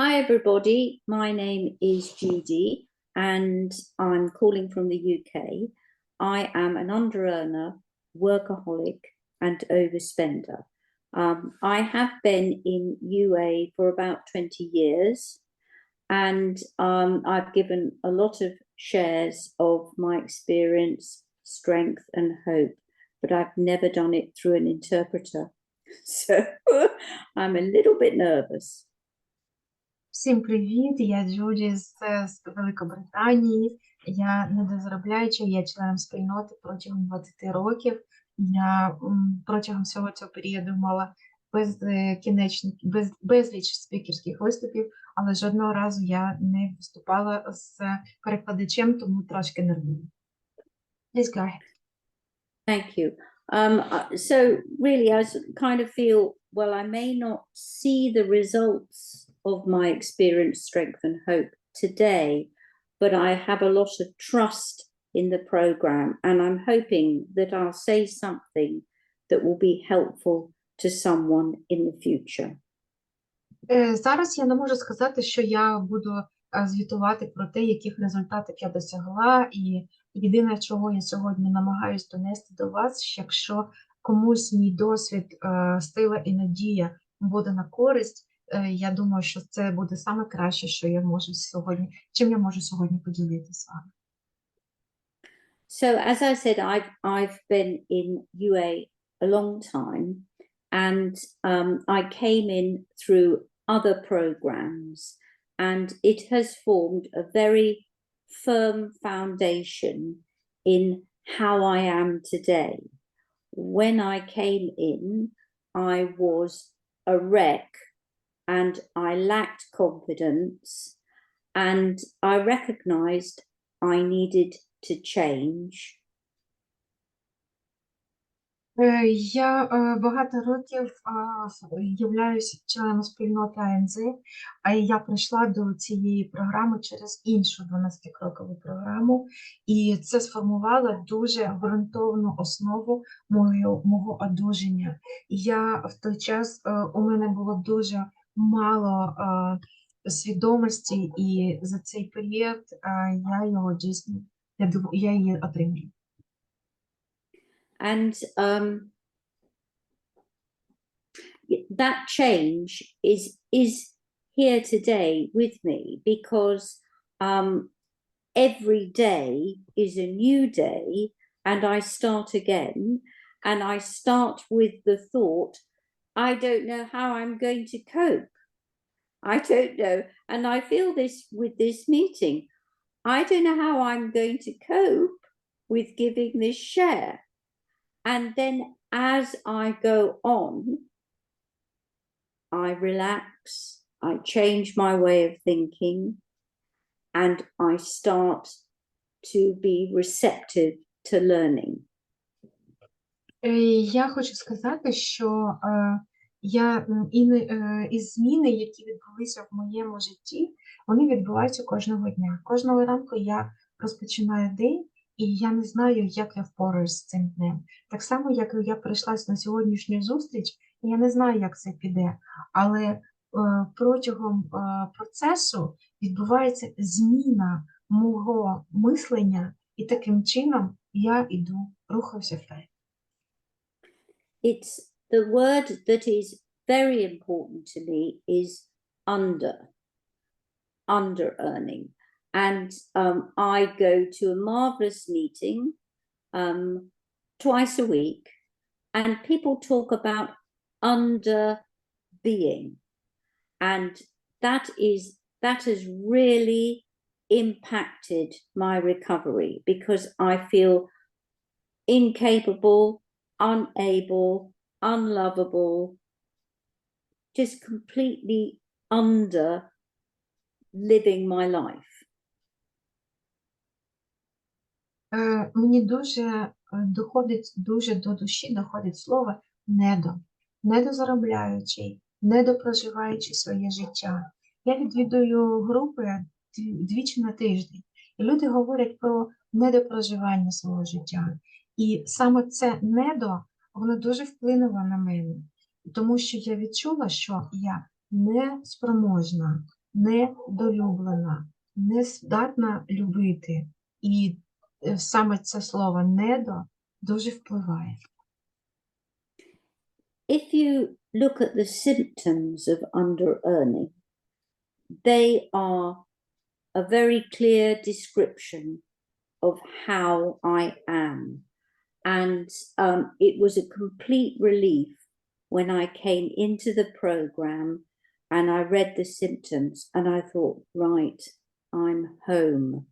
Hi, everybody. My name is Judy, and I'm calling from the UK. I am an under-earner, workaholic, and overspender. I have been in UA for about 20 years, and I've given a lot of shares of my experience, strength, and hope, but I've never done it through an interpreter. So I'm a little bit nervous. Всім привіт, я Джуді з Великобританії. Я недозаробляюча, я членом спільноти протягом 20 років. Я протягом всього цього періоду мала безліч спікерських виступів, але жодного разу я не виступала з перекладачем, тому трошки нервую. Please go ahead. Thank you. So really, I kind of feel, well, I may not see the results of my experience, strength, and hope today, but I have a lot of trust in the program, and I'm hoping that I'll say something that will be helpful to someone in the future. Зараз я не можу сказати, що я буду звітувати про те, яких результатів я досягла, і єдине, чого я сьогодні намагаюсь донести до вас, якщо комусь мій досвід, сила і надія буде на користь, я думаю, що це буде саме краще, що я можу сьогодні, чим я можу сьогодні поділитися з вами. So, as I said, I've been in UA a long time, and I came in through other programs, and it has formed a very firm foundation in how I am today. When I came in, I was a wreck, and I lacked confidence, and I recognized I needed to change. Я багато років являюся членом спільноти АНЗ, а я прийшла до цієї програми через іншу 12-крокову програму, і це сформувало дуже ґрунтовну основу мого одужання. Я в той час, у мене було дуже мало свідомості, і за цей період я його дійсно, я її отримала. And that change is here today with me, because every day is a new day, and I start again, and I start with the thought, I don't know how I'm going to cope. I don't know. And I feel this with this meeting. I don't know how I'm going to cope with giving this share. And then as I go on, I relax, I change my way of thinking, and I start to be receptive to learning. Я хочу сказати, що і зміни, які відбулися в моєму житті, вони відбуваються кожного дня. Кожного ранку я розпочинаю день, і я не знаю, як я впораюсь з цим днем. Так само, як я прийшла на сьогоднішню зустріч, я не знаю, як це піде, але протягом процесу відбувається зміна мого мислення, і таким чином я рухаюся вперед. It's the word that is very important to me is under-earning. And I go to a marvelous meeting twice a week, and people talk about under-being. And that has really impacted my recovery, because I feel incapable, unable, unlovable, just completely under living my life. Мені дуже до душі доходить слово недозаробляючий, недопроживаючи своє життя. Я відвідую групи двічі на тиждень, і люди говорять про недопроживання свого життя. І саме це воно дуже вплинуло на мене, тому що я відчула, що я не спроможна недолюблена, не здатна любити. І саме це слово «недо» дуже впливає. If you look at the symptoms of under-earning, they are a very clear description of how I am. And it was a complete relief when I came into the program and I read the symptoms and I thought, right, I'm home.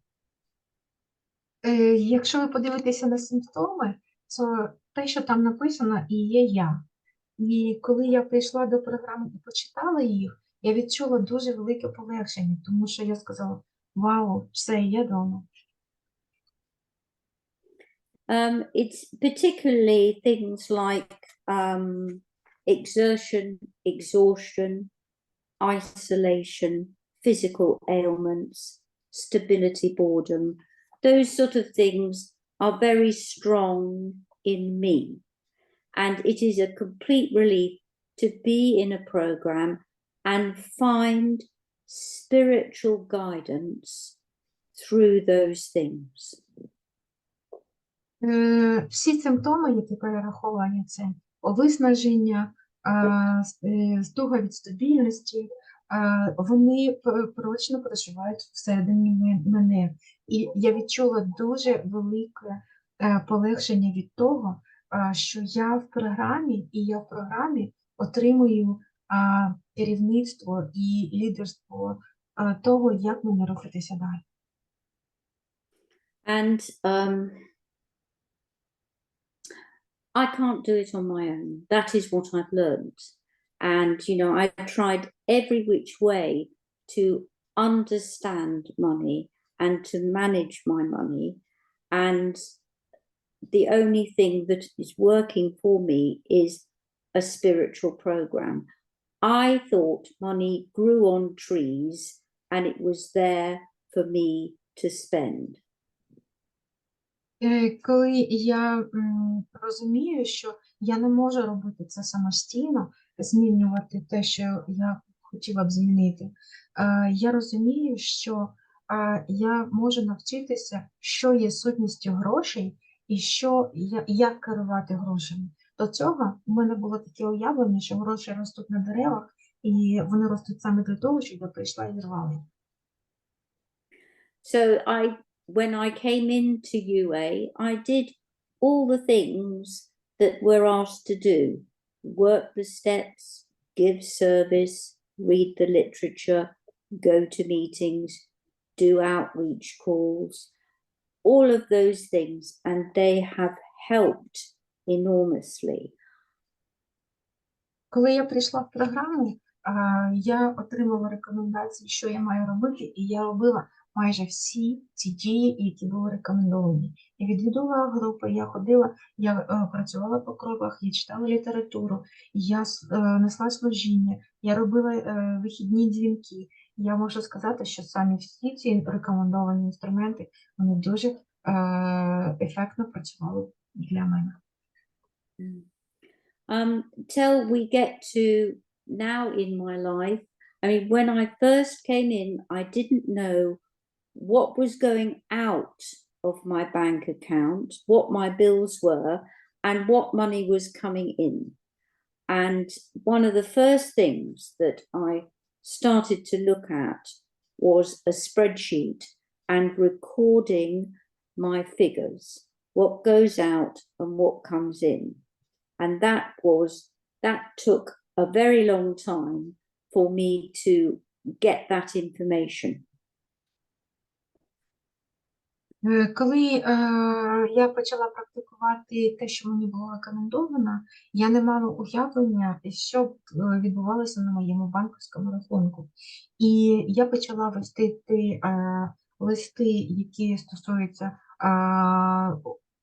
Якщо ви подивитеся на симптоми, то те, що там написано, і є я. І коли я прийшла до програми і почитала їх, я відчула дуже велике полегшення, тому що я сказала: вау, все, я вдома. It's particularly things like exertion, exhaustion, isolation, physical ailments, stability, boredom. Those sort of things are very strong in me. And it is a complete relief to be in a program and find spiritual guidance through those things. Всі симптоми, які перераховані, це виснаження, туга від стабільності, вони прочно проживають всередині мене. І я відчула дуже велике полегшення від того, що я в програмі, і я в програмі отримую керівництво і лідерство того, як мені рухатися далі. And I can't do it on my own. That is what I've learned. And, you know, I've tried every which way to understand money and to manage my money. And the only thing that is working for me is a spiritual program. I thought money grew on trees and it was there for me to spend. Коли я розумію, що я не можу робити це самостійно, змінювати те, що я хотіла б змінити, я розумію, що я можу навчитися, що є сутністю грошей і як керувати грошами. До цього в мене було таке уявлення, що гроші ростуть на деревах, і вони ростуть саме для того, щоб я прийшла і зірвала їх. So when I came into UA, I did all the things that we're asked to do: work the steps, give service, read the literature, go to meetings, do outreach calls, all of those things, and they have helped enormously. Коли я прийшла в програму, я отримала рекомендації, що я маю робити, і я робила майже всі ці дії, які були рекомендовані. Я відвідувала групи, я ходила, я працювала по кроках, я читала літературу, я несла служіння, я робила вихідні дзвінки. Я можу сказати, що самі всі ці рекомендовані інструменти, вони дуже ефектно працювали для мене. Till we get to now in my life, I mean, when I first came in, I didn't know what was going out of my bank account, what my bills were, and what money was coming in. And one of the first things that I started to look at was a spreadsheet and recording my figures, what goes out and what comes in. And that took a very long time for me to get that information. Коли я почала практикувати те, що мені було рекомендовано, я не мала уявлення, що відбувалося на моєму банківському рахунку. І я почала вести листи, які стосуються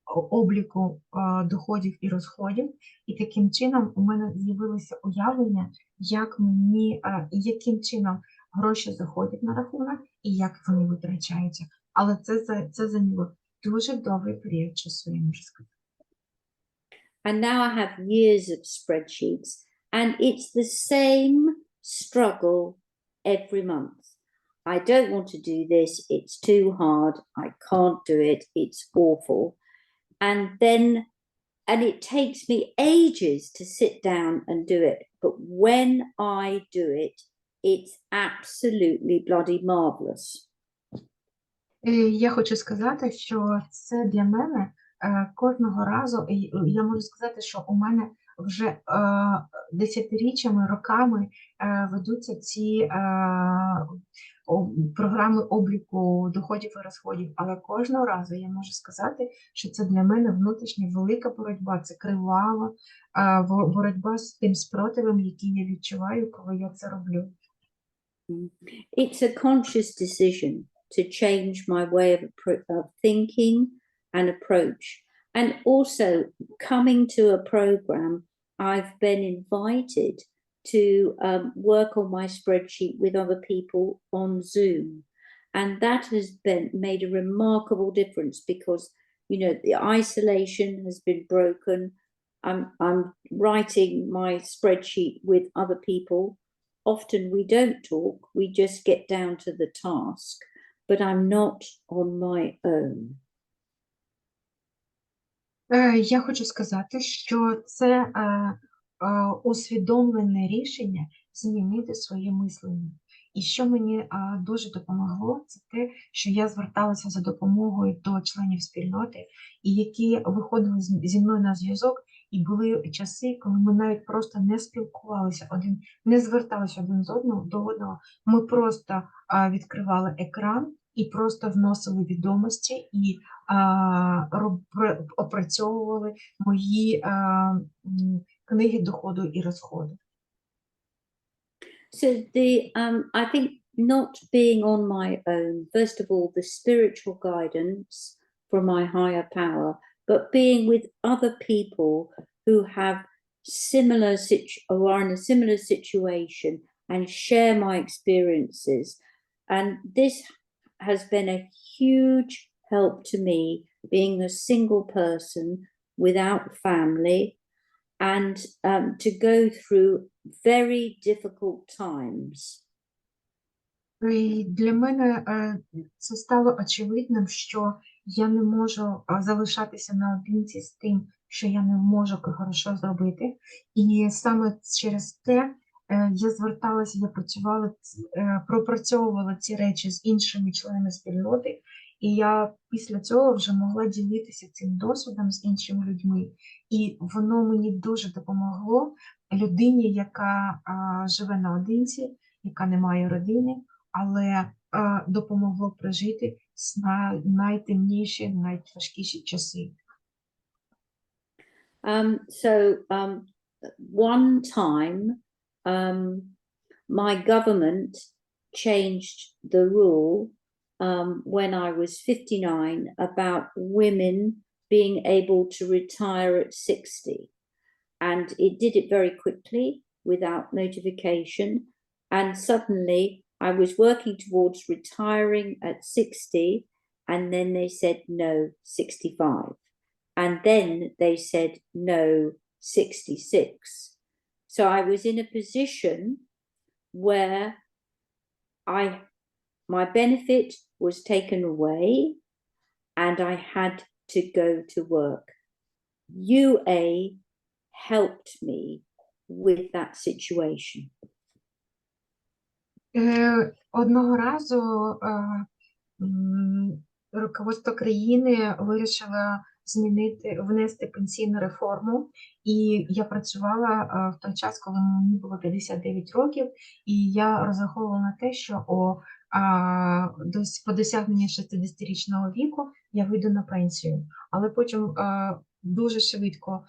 обліку доходів і розходів, і таким чином у мене з'явилося уявлення, яким чином гроші заходять на рахунок і як вони витрачаються. Але це зайняло дуже довгий період часу, я можу сказати. And now I have years of spreadsheets, and it's the same struggle every month. I don't want to do this. It's too hard. I can't do it. It's awful. And it takes me ages to sit down and do it. But when I do it, it's absolutely bloody marvelous. Я хочу сказати, що це для мене кожного разу, і я можу сказати, що у мене вже десятиріччями, роками ведуться ці програми обліку доходів і розходів. Але кожного разу я можу сказати, що це для мене внутрішня велика боротьба, це кривава боротьба з тим спротивом, який я відчуваю, коли я це роблю. It's a conscious decision to change my way of thinking and approach. And also coming to a program, I've been invited to work on my spreadsheet with other people on Zoom. And that has made a remarkable difference because, you know, the isolation has been broken. I'm writing my spreadsheet with other people. Often we don't talk, we just get down to the task, but I'm not on my own. Я хочу сказати, що це усвідомлене рішення змінити своє мислення. І що мені дуже допомогло, це те, що я зверталася за допомогою до членів спільноти, і які виходили зі мною на зв'язок, і були часи, коли ми навіть просто не спілкувалися, не зверталися один до одного. Ми просто відкривали екран і просто вносили відомості і опрацьовували мої книги доходу і розходу. So I think not being on my own, first of all, the spiritual guidance from my higher power, but being with other people who have who are in a similar situation and share my experiences. And this has been a huge help to me, being a single person without family, and to go through very difficult times. І для мене це стало очевидним, що я не можу залишатися наодинці з тим, що я не можу хорошо зробити. І саме через те я зверталася, я пропрацьовувала ці речі з іншими членами спільноти, і я після цього вже могла ділитися цим досвідом з іншими людьми. І воно мені дуже допомогло людині, яка живе наодинці, яка не має родини, але допомогло прожити найтемніші, найтяжкіші часи. One time, my government changed the rule when I was 59 about women being able to retire at 60. And it did it very quickly without notification. And suddenly I was working towards retiring at 60, and then they said no, 65. And then they said no, 66. So I was in a position where my benefit was taken away and I had to go to work. UA helped me with that situation. Одного разу руководство країни вирішило внести пенсійну реформу, і я працювала в той час, коли мені було 59 років, і я розраховувала на те, що по досягненні 60-річного віку я вийду на пенсію. Але потім дуже швидко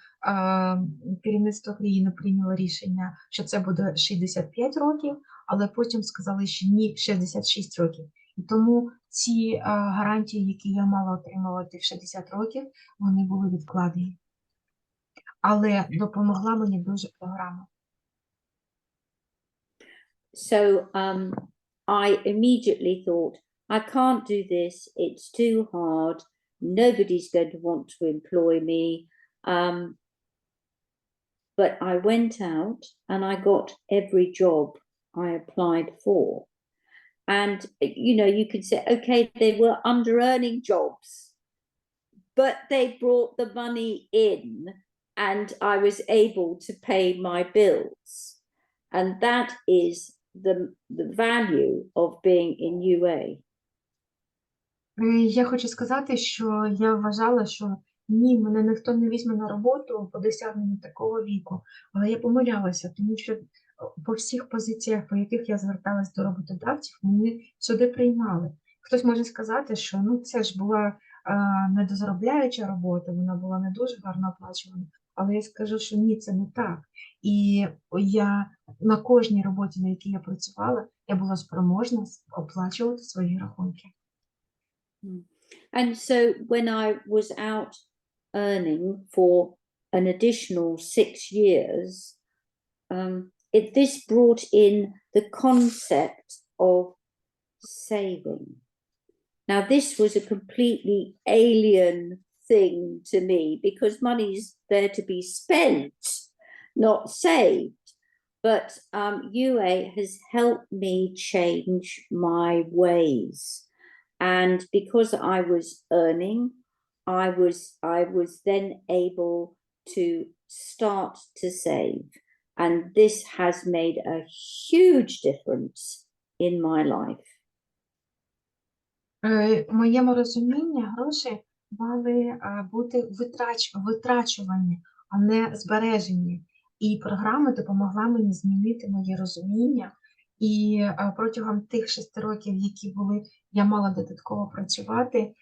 керівництво країни прийняло рішення, що це буде 65 років, але потім сказали, що ні, 66 років. І тому ці гарантії, які я мала отримувати в 60 років, вони були відкладені. Але допомогла мені дуже програма. So I immediately thought, I can't do this, it's too hard, nobody's going to want to employ me. But I went out and I got every job I applied for. And, you know, you could say, okay, they were under-earning jobs, but they brought the money in and I was able to pay my bills. And that is the value of being in UA. Я хочу сказати, що я вважала, що ні, мене ніхто не візьме на роботу по досягненню такого віку. Але я помилялася, тому що по всіх позиціях, по яких я зверталась до роботодавців, мене сюди приймали. Хтось може сказати, що ну це ж була недозаробляюча робота, вона була не дуже гарно оплачувана. Але я скажу, що ні, це не так. І я на кожній роботі, на якій я працювала, я була спроможна оплачувати свої рахунки. And so when I was out earning for an additional 6 years, this brought in the concept of saving. Now, this was a completely alien thing to me because money's there to be spent, not saved. But UA has helped me change my ways. And because I was earning, I was then able to start to save. And this has made a huge difference in my life. В моєму розумінні гроші мали бути витрачувані, а не збережені. І програма допомогла мені змінити моє розуміння. І протягом тих 6 років, які були, я мала додатково працювати,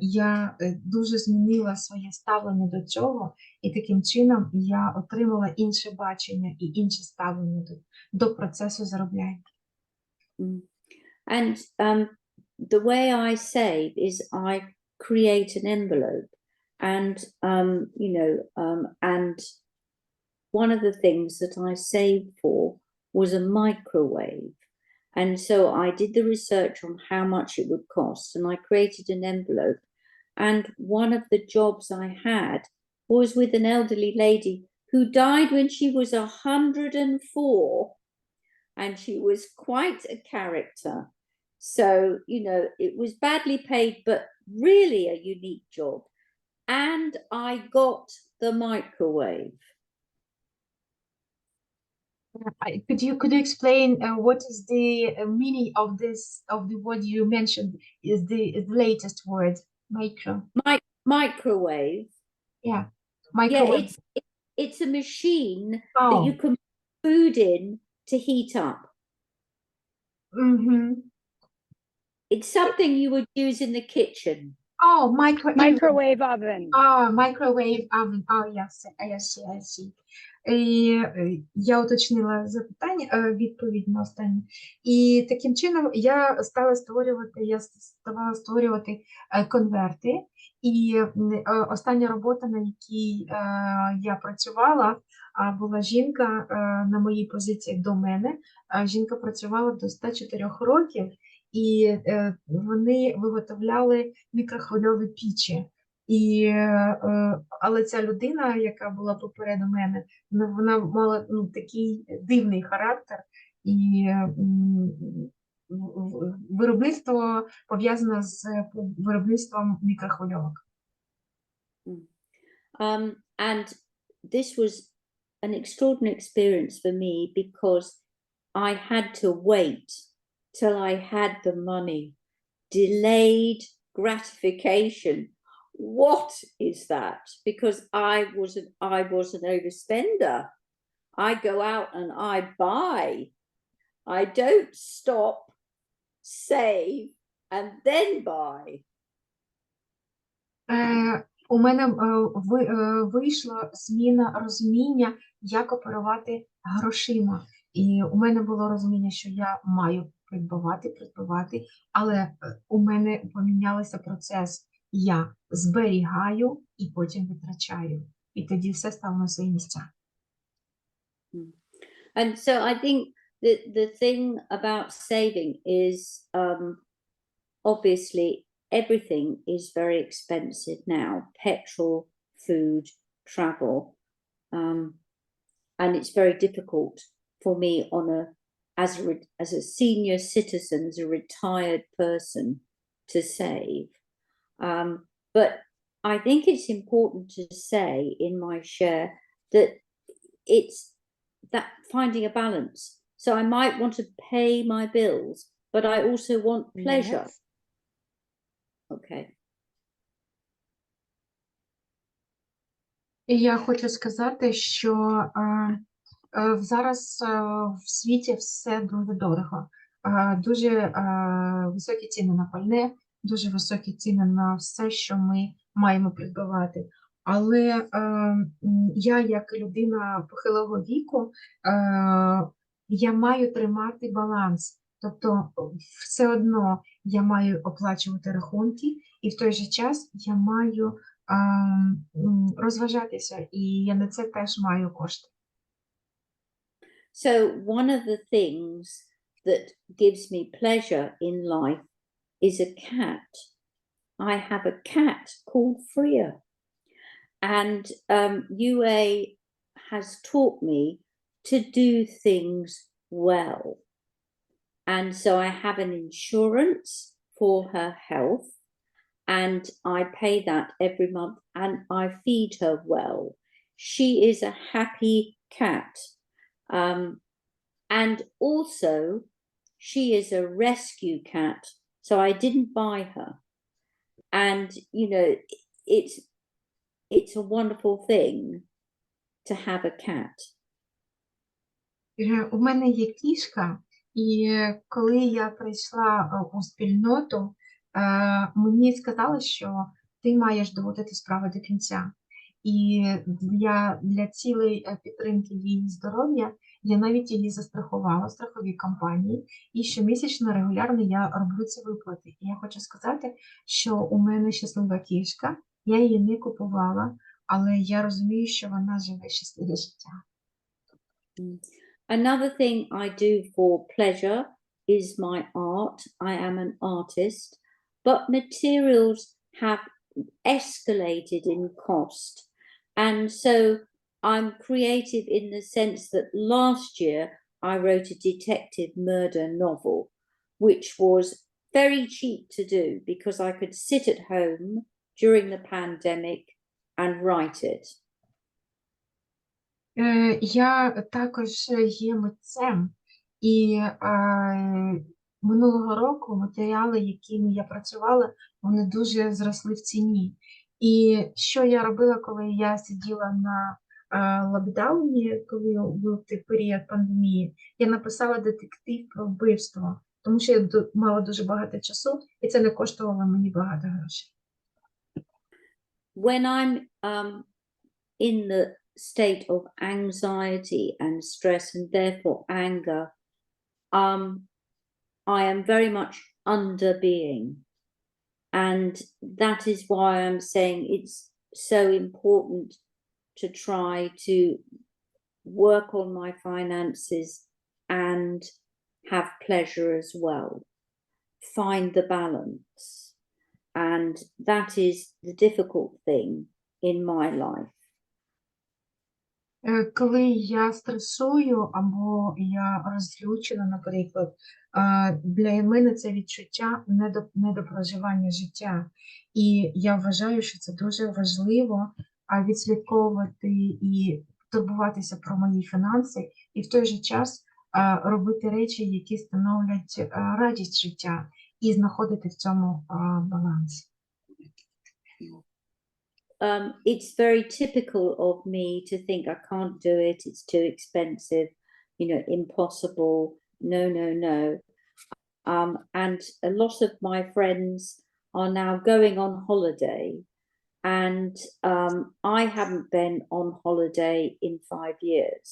я дуже змінила своє ставлення до цього, і таким чином я отримала інше бачення і інше ставлення до процесу заробляння. And the way I save is I create an envelope, and and one of the things that I saved for was a microwave. And so I did the research on how much it would cost, and I created an envelope. And one of the jobs I had was with an elderly lady who died when she was 104, and she was quite a character. So, you know, it was badly paid, but really a unique job. And I got the microwave. Could you explain what is the meaning of this, of the word you mentioned is the latest word, Microwave. Yeah, microwave. Yeah, it's a machine Oh. that you can put food in to heat up. Mm-hmm. It's something you would use in the kitchen. Oh, microwave oven. Microwave oven. Oh, yes, I see. Я уточнила запитання, відповідь на останнє. І таким чином я ставала створювати конверти. І остання робота, на якій я працювала, була жінка на моїй позиції до мене. Жінка працювала до 104 років, і вони виготовляли мікрохвильові пічі. Але ця людина, яка була попереду мене, вона мала такий дивний характер, і виробництво пов'язане з виробництвом мікрохвильовок. And this was an extraordinary experience for me because I had to wait till I had the money. Delayed gratification. What is that? Because I was an overspender. I go out and I buy. I don't stop, save, and then buy. У мене вийшла зміна розуміння, як оперувати грошима. І у мене було розуміння, що я маю придбавати, але у мене помінявся процес. Я зберігаю і потім витрачаю. І тоді все стало на свої місця. And so I think the thing about saving is obviously everything is very expensive now. Petrol, food, travel. And it's very difficult for me on a as a senior citizen, as a retired person, to save. But I think it's important to say in my share that it's that finding a balance. So I might want to pay my bills, but I also want pleasure. Yes. Okay. І я хочу сказати, що зараз в світі все дуже дорого. Дуже високі ціни на пальне, дуже високі ціни на все, що ми маємо придбавати. Але я, як людина похилого віку, я маю тримати баланс. Тобто все одно я маю оплачувати рахунки, і в той же час я маю розважатися, і я на це теж маю кошти. So one of the things that gives me pleasure in life is a cat. I have a cat called Freya, and UA has taught me to do things well. And so I have an insurance for her health, and I pay that every month, and I feed her well. She is a happy cat. And also, she is a rescue cat, so I didn't buy her. And, you know, it's a wonderful thing to have a cat. У мене є кішка, і коли я прийшла у спільноту, мені сказали, що ти маєш доводити справу до кінця. І для цілої підтримки її здоров'я я навіть її застрахувала в страховій компанії, і щомісячно регулярно я роблю ці виплати. І я хочу сказати, що у мене щаслива кішка, я її не купувала, але я розумію, що вона живе щасливе життя. Another thing I do for pleasure is my art. I am an artist, but materials have escalated in cost. And so I'm creative in the sense that last year I wrote a detective murder novel, which was very cheap to do because I could sit at home during the pandemic and write it. Я також є митцем, і минулого року матеріали, якими я працювала, вони дуже зросли в ціні. І що я робила, коли я сиділа на локдауні, коли був період пандемії, я написала детектив про вбивство, тому що я мала дуже багато часу, і це не коштувало мені багато грошей. When I'm in the state of anxiety and stress and therefore anger, I am very much under being. And that is why I'm saying it's so important to try to work on my finances and have pleasure as well. Find the balance. And that is the difficult thing in my life. Коли я стресую або я розлючена, наприклад, для мене це відчуття недопроживання життя. І я вважаю, що це дуже важливо відслідковувати і турбуватися про мої фінанси, і в той же час робити речі, які становлять радість життя, і знаходити в цьому баланс. It's very typical of me to think I can't do it, it's too expensive, you know, impossible, no. And a lot of my friends are now going on holiday, and I haven't been on holiday in 5 years,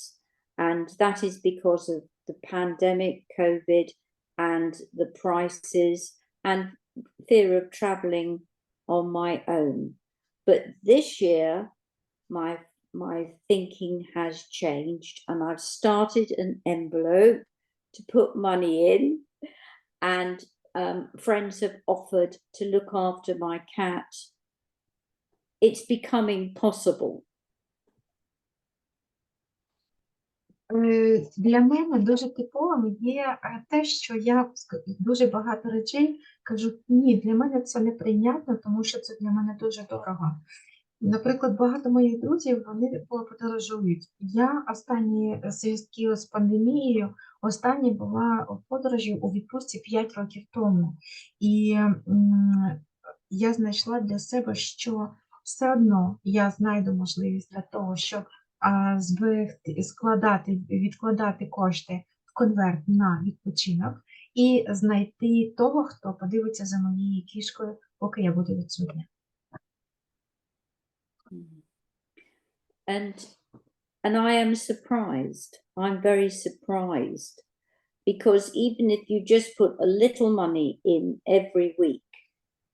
and that is because of the pandemic, COVID, and the prices and fear of traveling on my own. But this year, my thinking has changed, and I've started an envelope to put money in, and friends have offered to look after my cat. It's becoming possible. Для мене дуже типовим є те, що я дуже багато речей кажу, ні, для мене це неприйнятно, тому що це для мене дуже дорого. Наприклад, багато моїх друзів, вони подорожують. Я останні зв'язки з пандемією, останні була в подорожі у відпустці 5 років тому. І я знайшла для себе, що все одно я знайду можливість для того, щоб відкладати кошти в конверт на відпочинок і знайти того, хто подивиться за моєю кішкою, поки я буду відсутня. And I am surprised. I'm very surprised because even if you just put a little money in every week,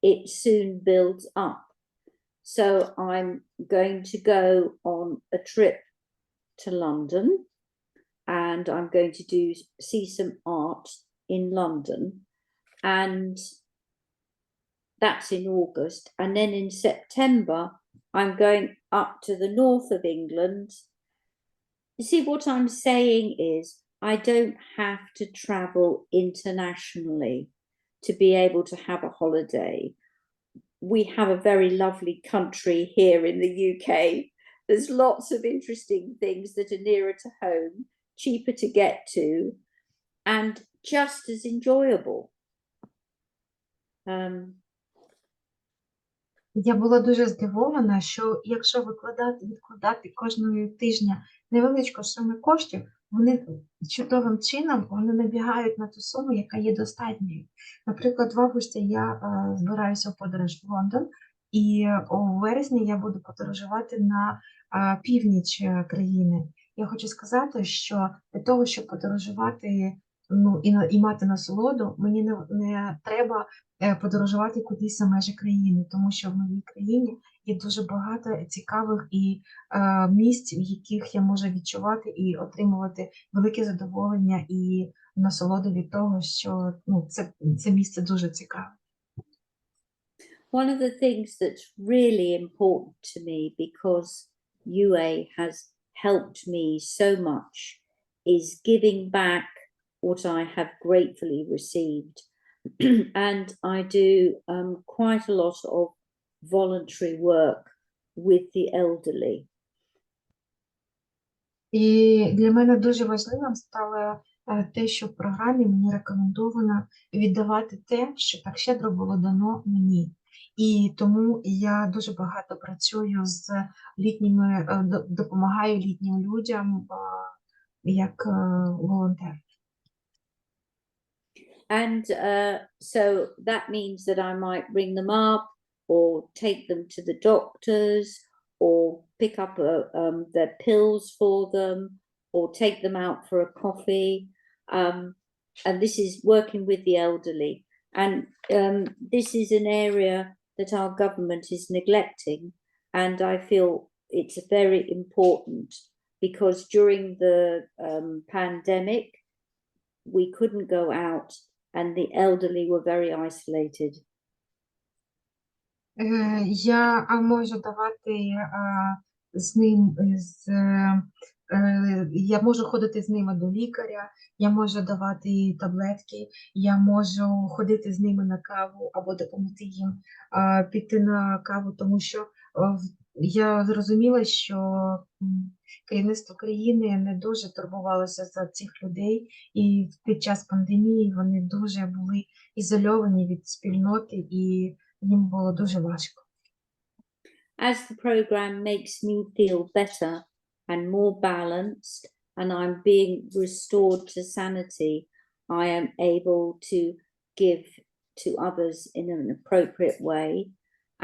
it soon builds up. So I'm going to go on a trip to London and I'm going to see some art in London, and that's in August. And then in September, I'm going up to the north of England. You see, what I'm saying is I don't have to travel internationally to be able to have a holiday. We have a very lovely country here in the UK. There's lots of interesting things that are nearer to home, cheaper to get to, and just as enjoyable. Я була дуже здивована, що якщо відкладати кожного тижня невеличку суму коштів, вони чудовим чином набігають на ту суму, яка є достатньою. Наприклад, в августі я збираюся в подорож в Лондон, і у вересні я буду подорожувати на північ країни. Я хочу сказати, що для того, щоб подорожувати і мати насолоду, мені не треба подорожувати кудись за межі країни, тому що в моїй країні є дуже багато цікавих місць, в яких я можу відчувати і отримувати велике задоволення і насолоду від того, що це місце дуже цікаве. One of the things that's really important to me, because UA has helped me so much, is giving back what I have gratefully received. And I do quite a lot of voluntary work with the elderly. І для мене дуже важливим стало те, що в програмі мені рекомендовано віддавати те, що так щедро було дано мені. І тому я дуже багато працюю з літніми, допомагаю літнім людям як волонтер. And so that means that I might ring them up or take them to the doctors or pick up their pills for them or take them out for a coffee. And this is working with the elderly. And this is an area that our government is neglecting. And I feel it's very important because during the pandemic, we couldn't go out and the elderly were very isolated. Я можу давати я можу ходити з ними до лікаря, я можу давати таблетки, я можу ходити з ними на каву або допомогти їм піти на каву, тому що я зрозуміла, що керівництво країни не дуже турбувалося за цих людей, і під час пандемії вони дуже були ізольовані від спільноти, і їм було дуже важко. As the program makes me feel better and more balanced, and I'm being restored to sanity, I am able to give to others in an appropriate way.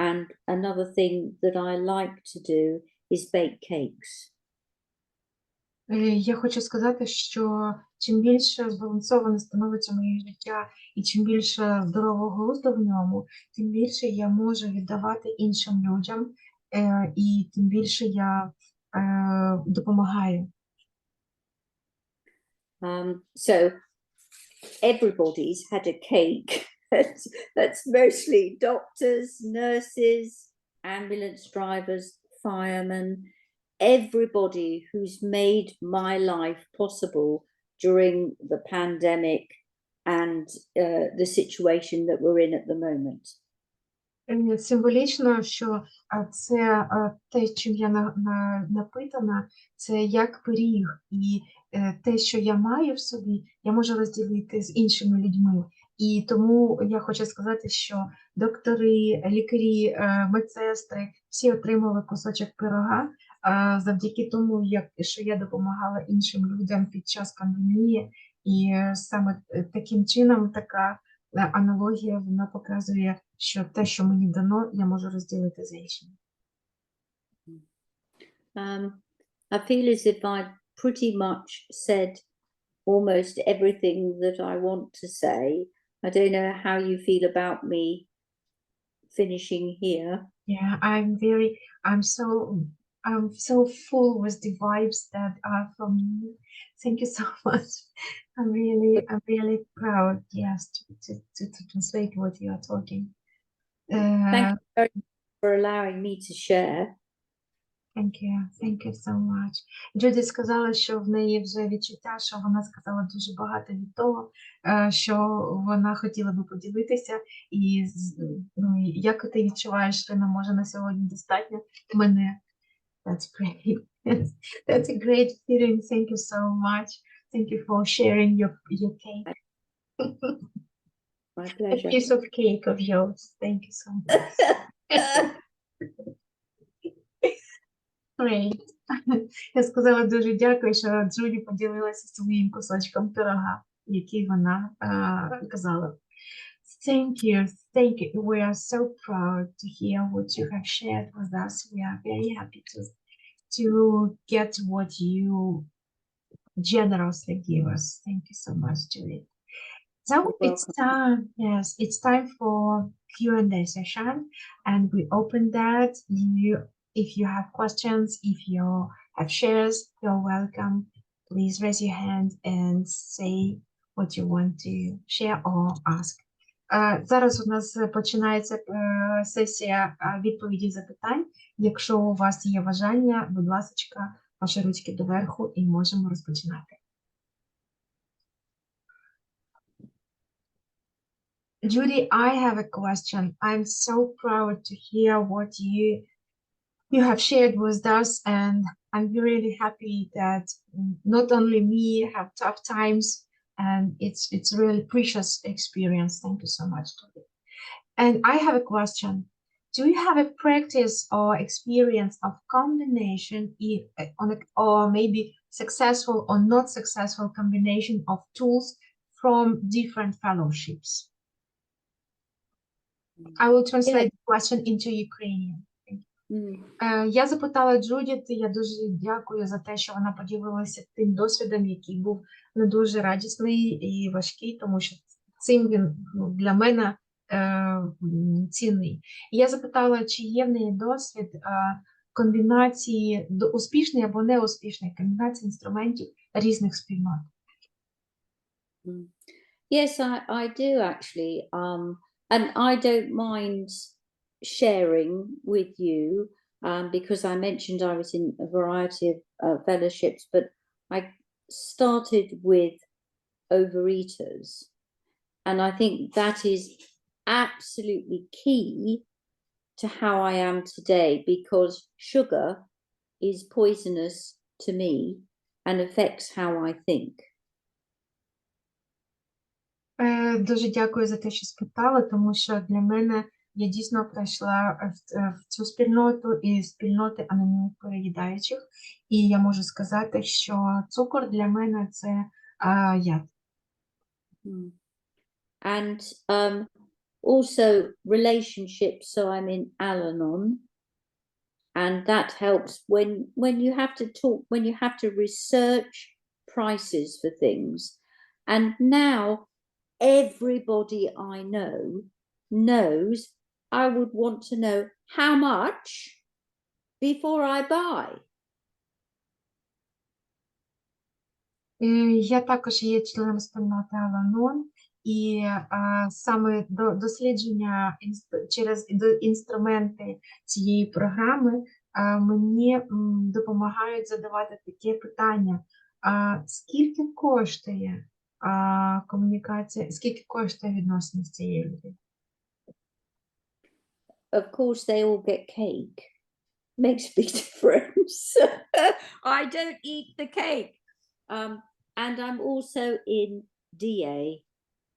And another thing that I like to do is bake cakes. Я хочу сказати, що чим більше збалансоване становиться моє життя і чим більше здорового глузду в ньому, тим більше я можу віддавати іншим людям і тим більше я допомагаю. So everybody's had a cake. That's mostly doctors, nurses, ambulance drivers, firemen. everybody who's made my life possible during the pandemic and the situation that we're in at the moment. Символічно, що це те, чим я напитана, це як пиріг, і те, що я маю в собі, я можу розділити з іншими людьми. І тому я хочу сказати, що доктори, лікарі, медсестри всі отримали кусочок пирога завдяки тому, що я допомагала іншим людям під час пандемії. І саме таким чином така аналогія, вона показує, що те, що мені дано, я можу розділити з іншими. I feel as if I've pretty much said almost everything that I want to say. I don't know how you feel about me finishing here. Yeah, I'm so full with the vibes that are from you. Thank you so much. I'm really proud, yes, to translate what you are talking. Thank you very much for allowing me to share. Thank you so much. Judy сказала, що в неї вже відчуття, що вона сказала дуже багато від того, що вона хотіла би поділитися. І як ти відчуваєш, Рина, може на сьогодні достатньо мене? That's great. That's a great feeling. Thank you so much. Thank you for sharing your cake. My A pleasure. piece of cake of yours. Thank you so much. Great. Я сказала дуже дякую, що Джуді поділилася своїм кусочком пирога, який вона казала. Thank you. We are so proud to hear what you have shared with us. We are very happy to get what you generously give us. Thank you so much, Judy. So it's time, yes, it's time for Q&A session, and we open that. If you have questions, if you have shares, you're welcome. Please raise your hand and say what you want to share or ask. Зараз у нас починається сесія відповідей запитань. Якщо у вас є бажання, будь ласка, ваші ручки доверху і можемо розпочинати. Judy, I have a question. I'm so proud to hear what you have shared with us, and I'm really happy that not only me have tough times, and it's really precious experience. Thank you so much, Judy. And I have a question. Do you have a practice or experience of combination or maybe successful or not successful combination of tools from different fellowships? I will translate the question into Ukrainian. Я запитала Джуді, я дуже дякую за те, що вона поділилася тим досвідом, який був не дуже радісний і важкий, тому що цим він для мене цінний. І я запитала, чи є в неї досвід комбінації, успішної або неуспішної комбінації інструментів різних спільнот. Yes, I do actually. And I don't mind sharing with you because I mentioned I was in a variety of fellowships, but I started with overeaters. And I think that is absolutely key to how I am today, because sugar is poisonous to me and affects how I think. Дуже дякую за те, що спитала, тому що для мене я дійсно прийшла в цю спільноту і спільноти анонімних переїдаючих, і я можу сказати, що цукор для мене це яд. And also relationships, so I'm in Al-Anon, and that helps when you have to talk, when you have to research prices for things. And now everybody I know knows I would want to know how much before I buy. Я також є членом спільноти Al-Anon, і саме дослідження через інструменти цієї програми мені допомагають задавати таке питання. Скільки коштує комунікація, скільки коштує відносини з цією людиною? Of course, they all get cake. Makes a big difference. I don't eat the cake. And I'm also in DA,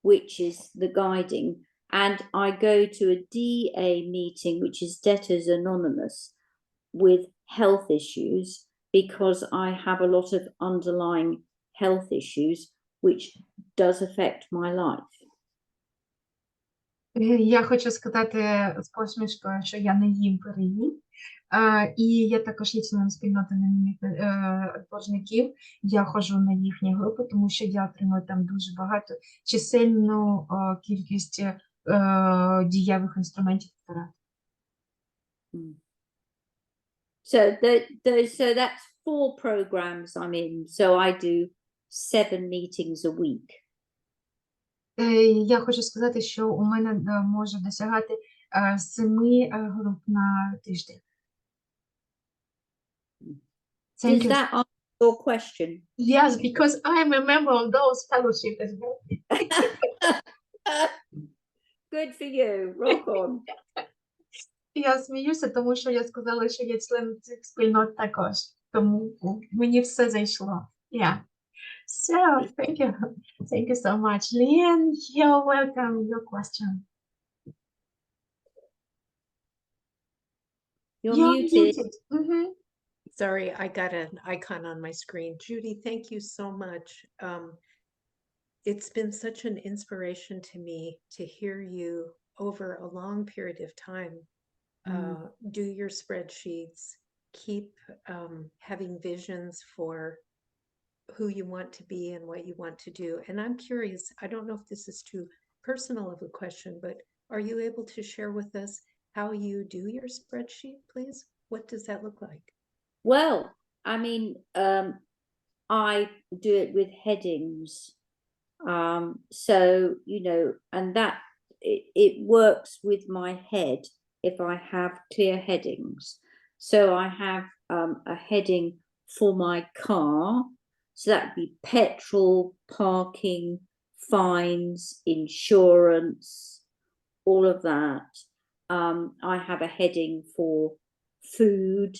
which is the guiding, and I go to a DA meeting, which is Debtors Anonymous, with health issues, because I have a lot of underlying health issues, which does affect my life. Я хочу сказати з посмішкою, що я не їм пиріг. І я також є членом спільноти анонімних боржників. Я ходжу на їхні групи, тому що я отримую там дуже багато чисельну кількість дієвих інструментів втрат. So that's 4 programs I'm in. So I do 7 meetings a week. Я хочу сказати, що у мене може досягати 7 груп на тиждень. Does that answer your question? Yes, because I'm a member of those fellowship as well. Good for you. Rock on. Я сміюся, тому що я сказала, що я член цих спільнот також. Тому мені все зайшло. Yeah. So, thank you. Thank you so much. Leanne, you're welcome. Your question. You're muted. Mhm. Sorry, I got an icon on my screen. Judy, thank you so much. It's been such an inspiration to me to hear you over a long period of time do your spreadsheets, keep having visions for who you want to be and what you want to do. And I'm curious, I don't know if this is too personal of a question, but are you able to share with us how you do your spreadsheet, please? What does that look like? Well, I mean, I do it with headings. So, you know, and that it works with my head if I have clear headings. So I have a heading for my car. So that would be petrol, parking, fines, insurance, all of that. I have a heading for food,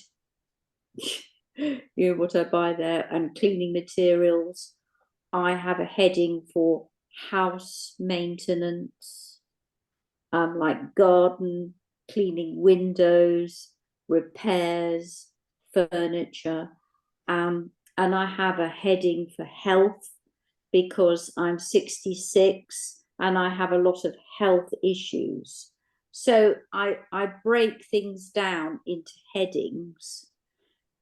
you know, what I buy there, and cleaning materials. I have a heading for house maintenance, like garden, cleaning windows, repairs, furniture. And I have a heading for health, because I'm 66 and I have a lot of health issues. So I break things down into headings.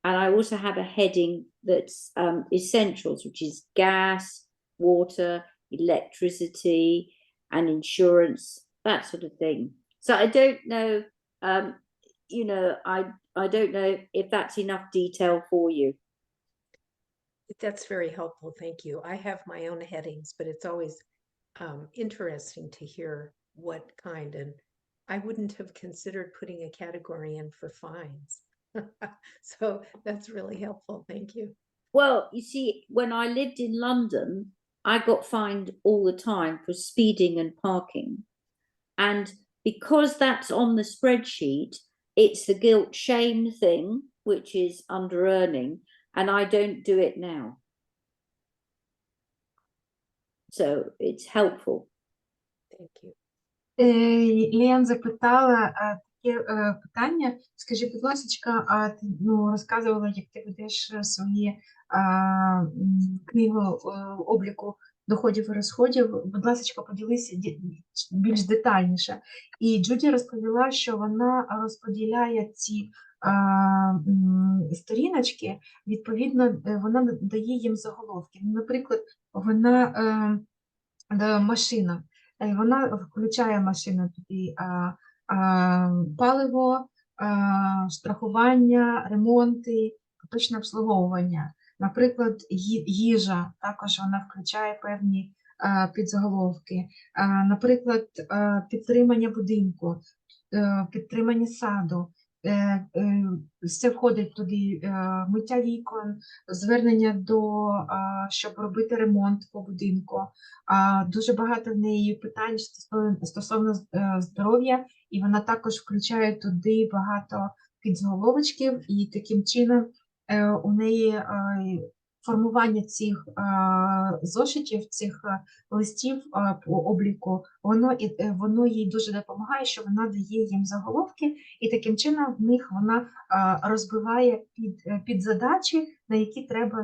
And I also have a heading that's essentials, which is gas, water, electricity, and insurance, that sort of thing. So I don't know, you know, I don't know if that's enough detail for you. That's very helpful, thank you. I have my own headings, but it's always interesting to hear what kind, and I wouldn't have considered putting a category in for fines. So that's really helpful, thank you. Well, you see, when I lived in London, I got fined all the time for speeding and parking. And because that's on the spreadsheet, it's the guilt shame thing, which is under earning, and I don't do it now. So it's helpful. Thank you. Лен запитала таке питання. Скажи, будь ласка, а ти розказувала, як ти ведеш свої книгу обліку доходів і розходів. Будь ласка, поділися більш детальніше. І Джуді розповіла, що вона розподіляє ці сторіночки, відповідно, вона дає їм заголовки. Наприклад, вона машина. Вона включає машину туди паливо, страхування, ремонти, поточне обслуговування. Наприклад, їжа, також вона включає певні підзаголовки. Наприклад, підтримання будинку, підтримання саду, Це входить туди миття вікон, звернення до, щоб робити ремонт по будинку. Дуже багато в неї питань стосовно здоров'я, і вона також включає туди багато підзаголовочків, і таким чином у неї формування цих зошитів, цих листів по обліку, воно їй дуже допомагає, що вона дає їм заголовки, і таким чином в них вона розбиває під задачі, на які треба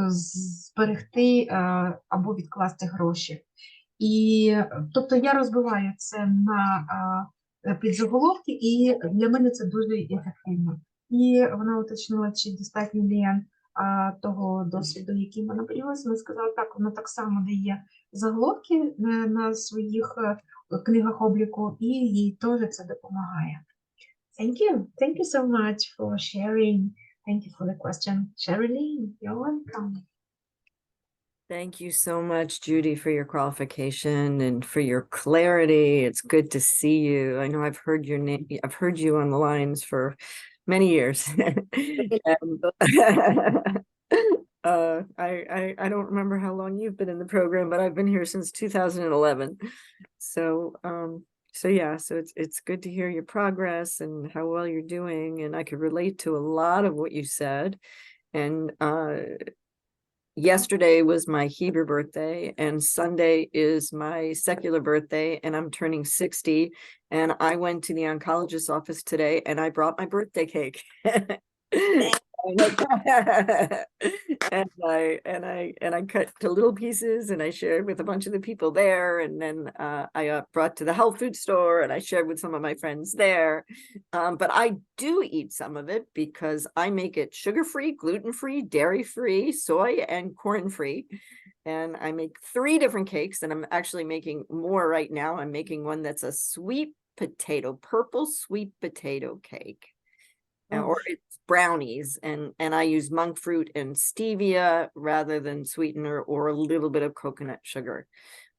зберегти або відкласти гроші. І, тобто, я розбиваю це на підзаголовки, і для мене це дуже ефективно. І вона уточнила, чи достатньо ли того досвіду, яким вона поділилася. Вона сказала, так, вона так само дає заголовки на своїх книгах обліку, і їй теж це допомагає. Thank you. Thank you so much for sharing. Thank you for the question. Sherilyn, you're welcome. Thank you so much, Judy, for your qualification and for your clarity. It's good to see you. I know I've heard your name. I've heard you on the lines for many years. I don't remember how long you've been in the program, but I've been here since 2011. So yeah, so it's good to hear your progress and how well you're doing. And I could relate to a lot of what you said. And yesterday was my Hebrew birthday, and Sunday is my secular birthday, and I'm turning 60. And I went to the oncologist's office today, and I brought my birthday cake. and I cut to little pieces, and I shared with a bunch of the people there, and then I brought to the health food store, and I shared with some of my friends there. But I do eat some of it because I make it sugar-free, gluten-free, dairy-free, soy and corn-free. And I make 3 different cakes, and I'm actually making more right now. I'm making one that's a purple sweet potato cake. Or it's brownies, and I use monk fruit and stevia rather than sweetener or a little bit of coconut sugar.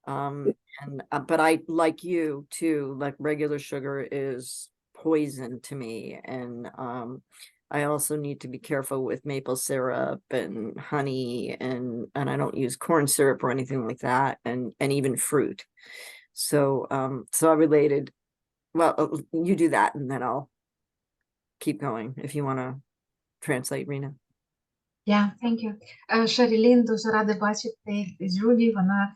But I, like you too, like regular sugar is poison to me, and I also need to be careful with maple syrup and honey, and I don't use corn syrup or anything like that, and even fruit. So I related. Well, you do that, and then I'll keep going if you want to translate, Rena. Yeah, thank you. Шерілін, дуже рада бачити Джуді. Вона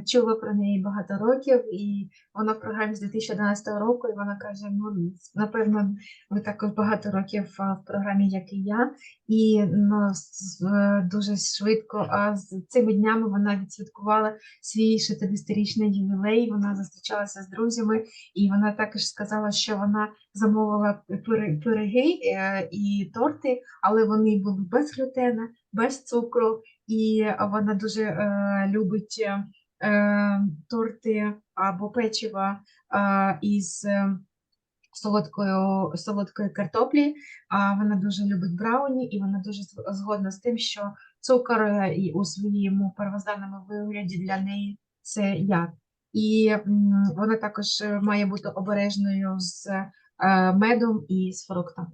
чула про неї багато років, і вона в програмі з 2011 року, і вона каже, ну, напевно, ви також багато років в програмі, як і я, і дуже швидко, з цими днями вона відсвяткувала свій 60-річний ювілей, вона зустрічалася з друзями, і вона також сказала, що вона замовила пироги і торти, але вони були без глютена, без цукру, і вона дуже любить торти або печива із солодкої картоплі. Вона дуже любить брауні, і вона дуже згодна з тим, що цукор у своєму первозданному вигляді для неї це яд. І вона також має бути обережною з медом і з фруктами.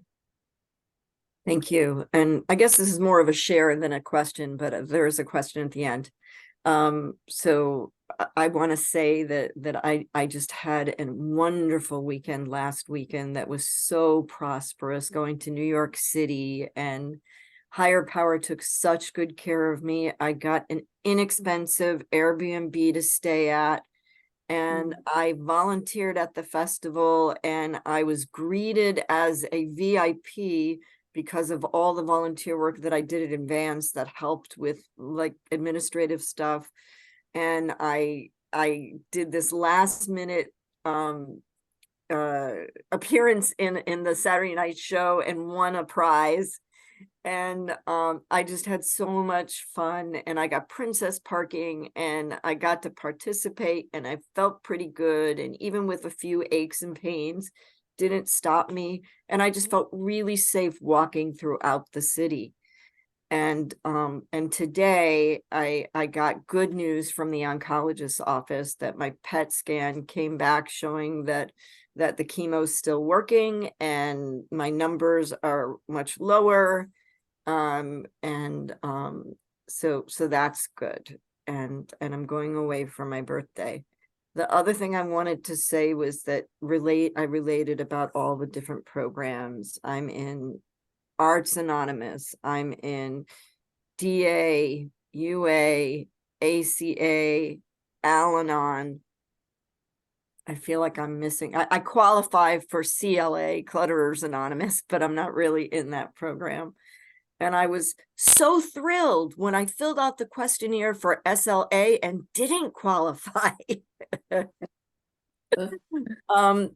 Thank you. And I guess this is more of a share than a question, but there is a question at the end. So I want to say that I just had a wonderful weekend last weekend that was so prosperous, going to New York City, and higher power took such good care of me. I got an inexpensive Airbnb to stay at, and I volunteered at the festival, and I was greeted as a VIP because of all the volunteer work that I did in advance that helped with like administrative stuff. And I did this last minute appearance in the Saturday night show and won a prize. And I just had so much fun, and I got princess parking, and I got to participate, and I felt pretty good. And even with a few aches and pains, didn't stop me, and I just felt really safe walking throughout the city. And today I got good news from the oncologist's office that my PET scan came back showing that that the chemo's still working and my numbers are much lower. So that's good. And I'm going away for my birthday. The other thing I wanted to say was that I related about all the different programs. I'm in Arts Anonymous. I'm in DA, UA, ACA, Al-Anon. I feel like I'm missing. I qualify for CLA, Clutterers Anonymous, but I'm not really in that program. And I was so thrilled when I filled out the questionnaire for SLA and didn't qualify.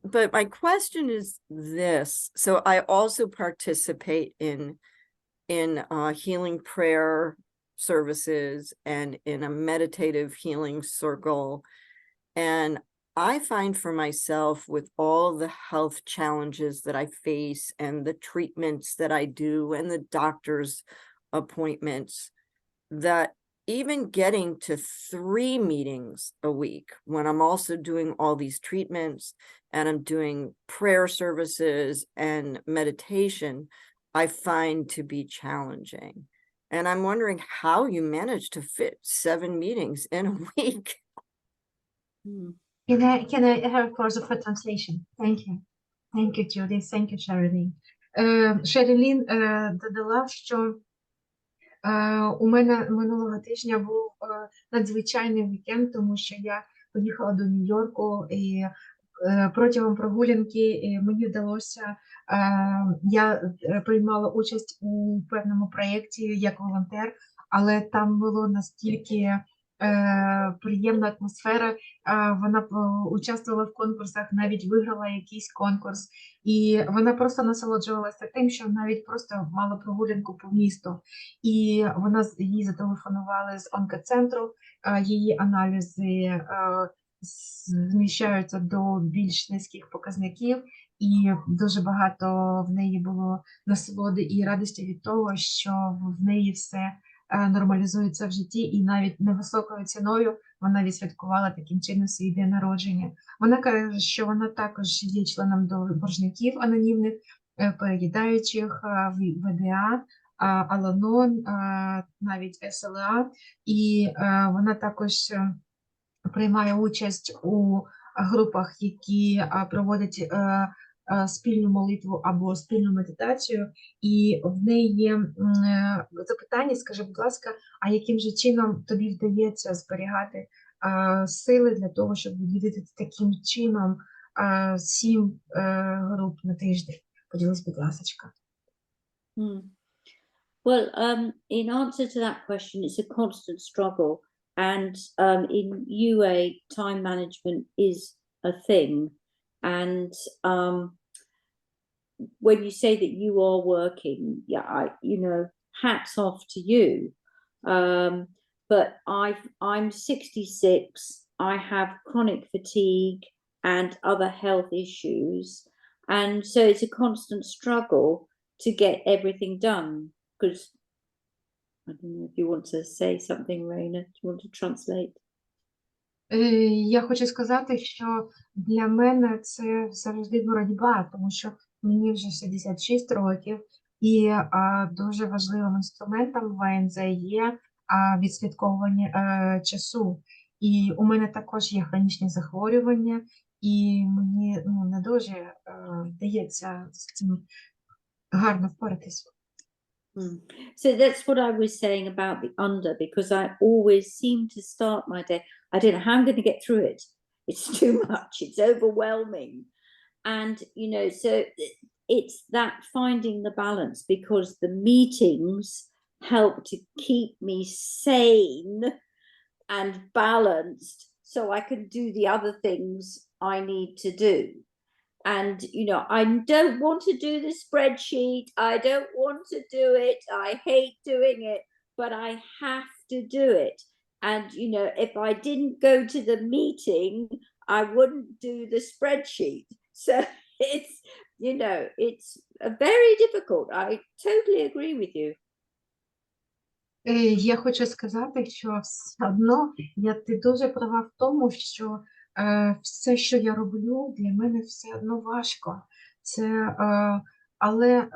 But my question is this. So I also participate in healing prayer services and in a meditative healing circle. And I find for myself, with all the health challenges that I face and the treatments that I do and the doctor's appointments, that even getting to 3 meetings a week when I'm also doing all these treatments and I'm doing prayer services and meditation, I find to be challenging. And I'm wondering how you manage to fit 7 meetings in a week. Can I have close for translation? Thank you. Thank you, Judy. Thank you, Sherilyn. Sherilyn додала, що у мене минулого тижня був надзвичайний вікенд, тому що я поїхала до Нью-Йорку і протягом прогулянки мені вдалося, я приймала участь у певному проєкті як волонтер, але там було настільки приємна атмосфера, вона участвувала в конкурсах, навіть виграла якийсь конкурс, і вона просто насолоджувалася тим, що навіть просто мала прогулянку по місту, і їй зателефонували з онкоцентру, її аналізи зміщаються до більш низьких показників, і дуже багато в неї було насолоди і радості від того, що в неї все нормалізується в житті, і навіть невисокою ціною вона відсвяткувала таким чином свій день народження. Вона каже, що вона також є членом до боржників анонімних, переїдаючих, ВДА, Al-Anon, навіть СЛА, і вона також приймає участь у групах, які проводять спільну молитву або спільну медитацію, і в неї є запитання, скажи, будь ласка, а яким же чином тобі вдається зберігати сили для того, щоб відвідати таким чином 7 груп на тиждень? Поділись, будь ласка. Well, in answer to that question, it's a constant struggle. And in UA, time management is a thing. And when you say that you are working, yeah, hats off to you. But I'm 66. I have chronic fatigue and other health issues. And so it's a constant struggle to get everything done. Because I don't know if you want to say something, Raina. Do you want to translate? Я хочу сказати, що для мене це завжди боротьба, тому що мені вже 66 років, і дуже важливим інструментом в АНЗ є відслідковування часу. І у мене також є хронічні захворювання, і мені не дуже вдається з цим гарно впоратись. So that's what I was saying about the under, because I always seem to start my day, I don't know how I'm going to get through it. It's too much. It's overwhelming. And, so it's that finding the balance, because the meetings help to keep me sane and balanced so I can do the other things I need to do. And, I don't want to do the spreadsheet. I don't want to do it. I hate doing it, but I have to do it. And, if I didn't go to the meeting, I wouldn't do the spreadsheet. So it's very difficult. I totally agree with you. Я хочу сказати, що все одно ти дуже права в тому, що Все, що я роблю, для мене все одно важко. Але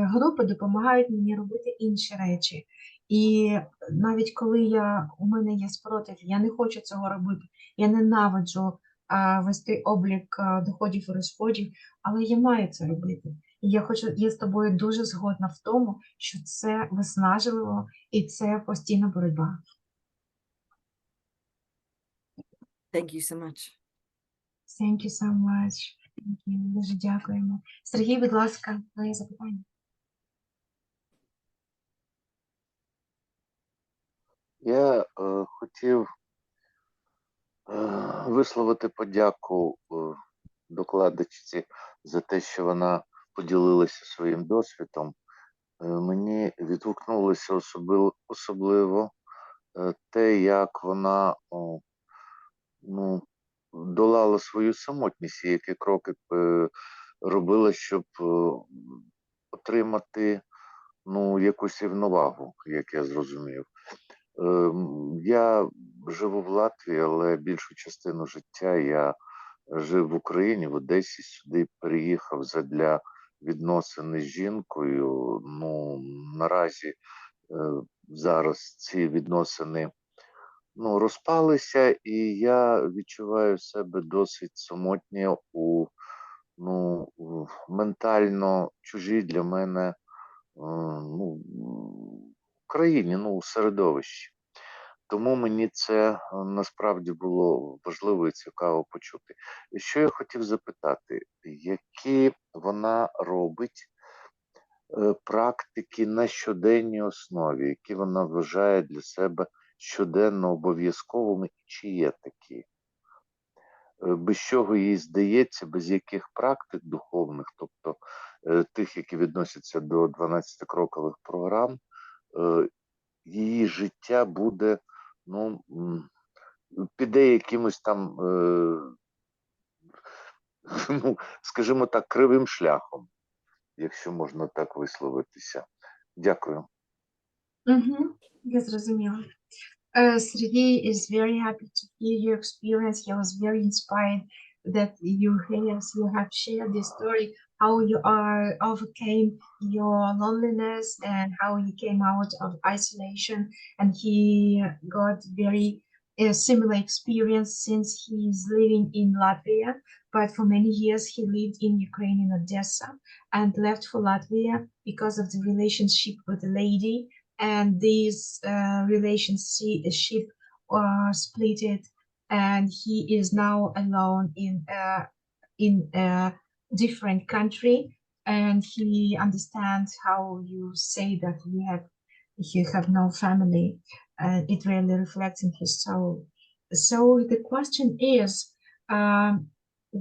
групи допомагають мені робити інші речі. І навіть коли у мене є спротив, я не хочу цього робити, я ненавиджу вести облік доходів і розходів, але я маю це робити. І я з тобою дуже згодна в тому, що це виснажливо і це постійна боротьба. Thank you so much. Thank you so much. Thank you. Дуже дякуємо. Сергій, будь ласка, твоє запитання. Я хотів висловити подяку докладачці за те, що вона поділилася своїм досвідом. Мені відгукнулося особливо те, як вона долала свою самотність, і які кроки робила, щоб отримати якусь рівновагу, як я зрозумів. Я живу в Латвії, але більшу частину життя я жив в Україні, в Одесі, сюди переїхав задля відносин з жінкою. Наразі зараз ці відносини розпалися, і я відчуваю себе досить самотньо у ментально чужій для мене країні, у середовищі. Тому мені це насправді було важливо і цікаво почути. І що я хотів запитати, які вона робить практики на щоденній основі, які вона вважає для себе щоденно обов'язковими, і чи є такі? Без чого їй здається, без яких практик духовних, тобто тих, які відносяться до 12-крокових програм, її життя буде, піде якимось там, скажімо так, кривим шляхом, якщо можна так висловитися. Дякую. Я зрозуміла. Sergey is very happy to hear your experience. He was very inspired that you have shared this story, how you overcame your loneliness and how you came out of isolation. And he got very similar experience since he is living in Latvia. But for many years he lived in Ukraine, in Odessa, and left for Latvia because of the relationship with a lady. And this relationship splitted, and he is now alone in a different country. And he understands how you say that you have no family. It really reflects in his soul. So the question is,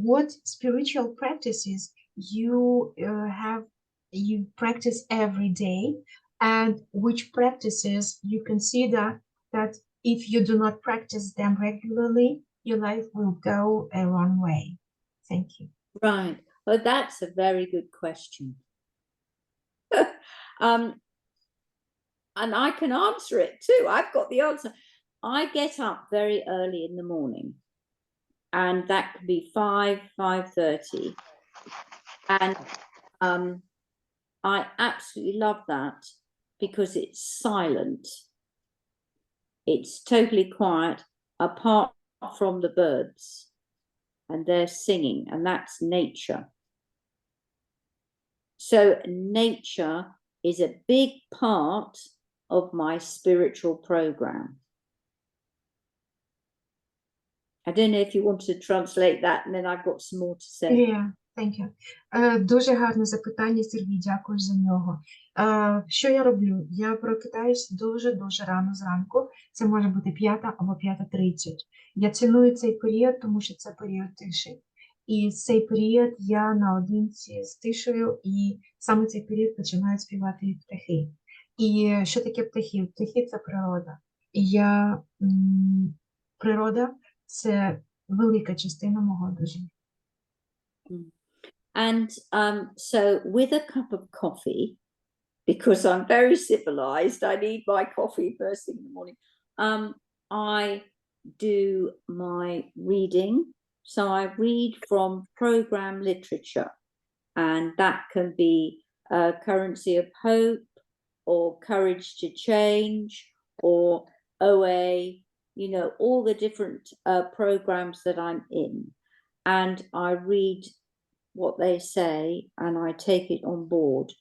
what spiritual practices you practice every day? And which practices you consider that if you do not practice them regularly, your life will go a wrong way? Thank you. Right. Well, that's a very good question. And I can answer it too. I've got the answer. I get up very early in the morning, and that can be 5:30. And I absolutely love that, because it's silent. It's totally quiet, apart from the birds, and they're singing, and that's nature. So nature is a big part of my spiritual program. I don't know if you want to translate that, and then I've got some more to say. Yeah, thank you. Дуже гарне запитання, Сергій, дякую за нього. Що я роблю? Я прокидаюсь дуже-дуже рано зранку. Це може бути 5 або 5:30. Я ціную цей період, тому що це період тиші. І цей період я наодинці з тишею, і саме цей період починають співати птахи. І що таке птахи? Птахи – це природа. І природа – це велика частина мого бажання. And so with a cup of coffee, because I'm very civilized, I need my coffee first thing in the morning. I do my reading. So I read from program literature, and that can be Currency of Hope or Courage to Change or OA, you know, all the different programs that I'm in. And I read what they say and I take it on board.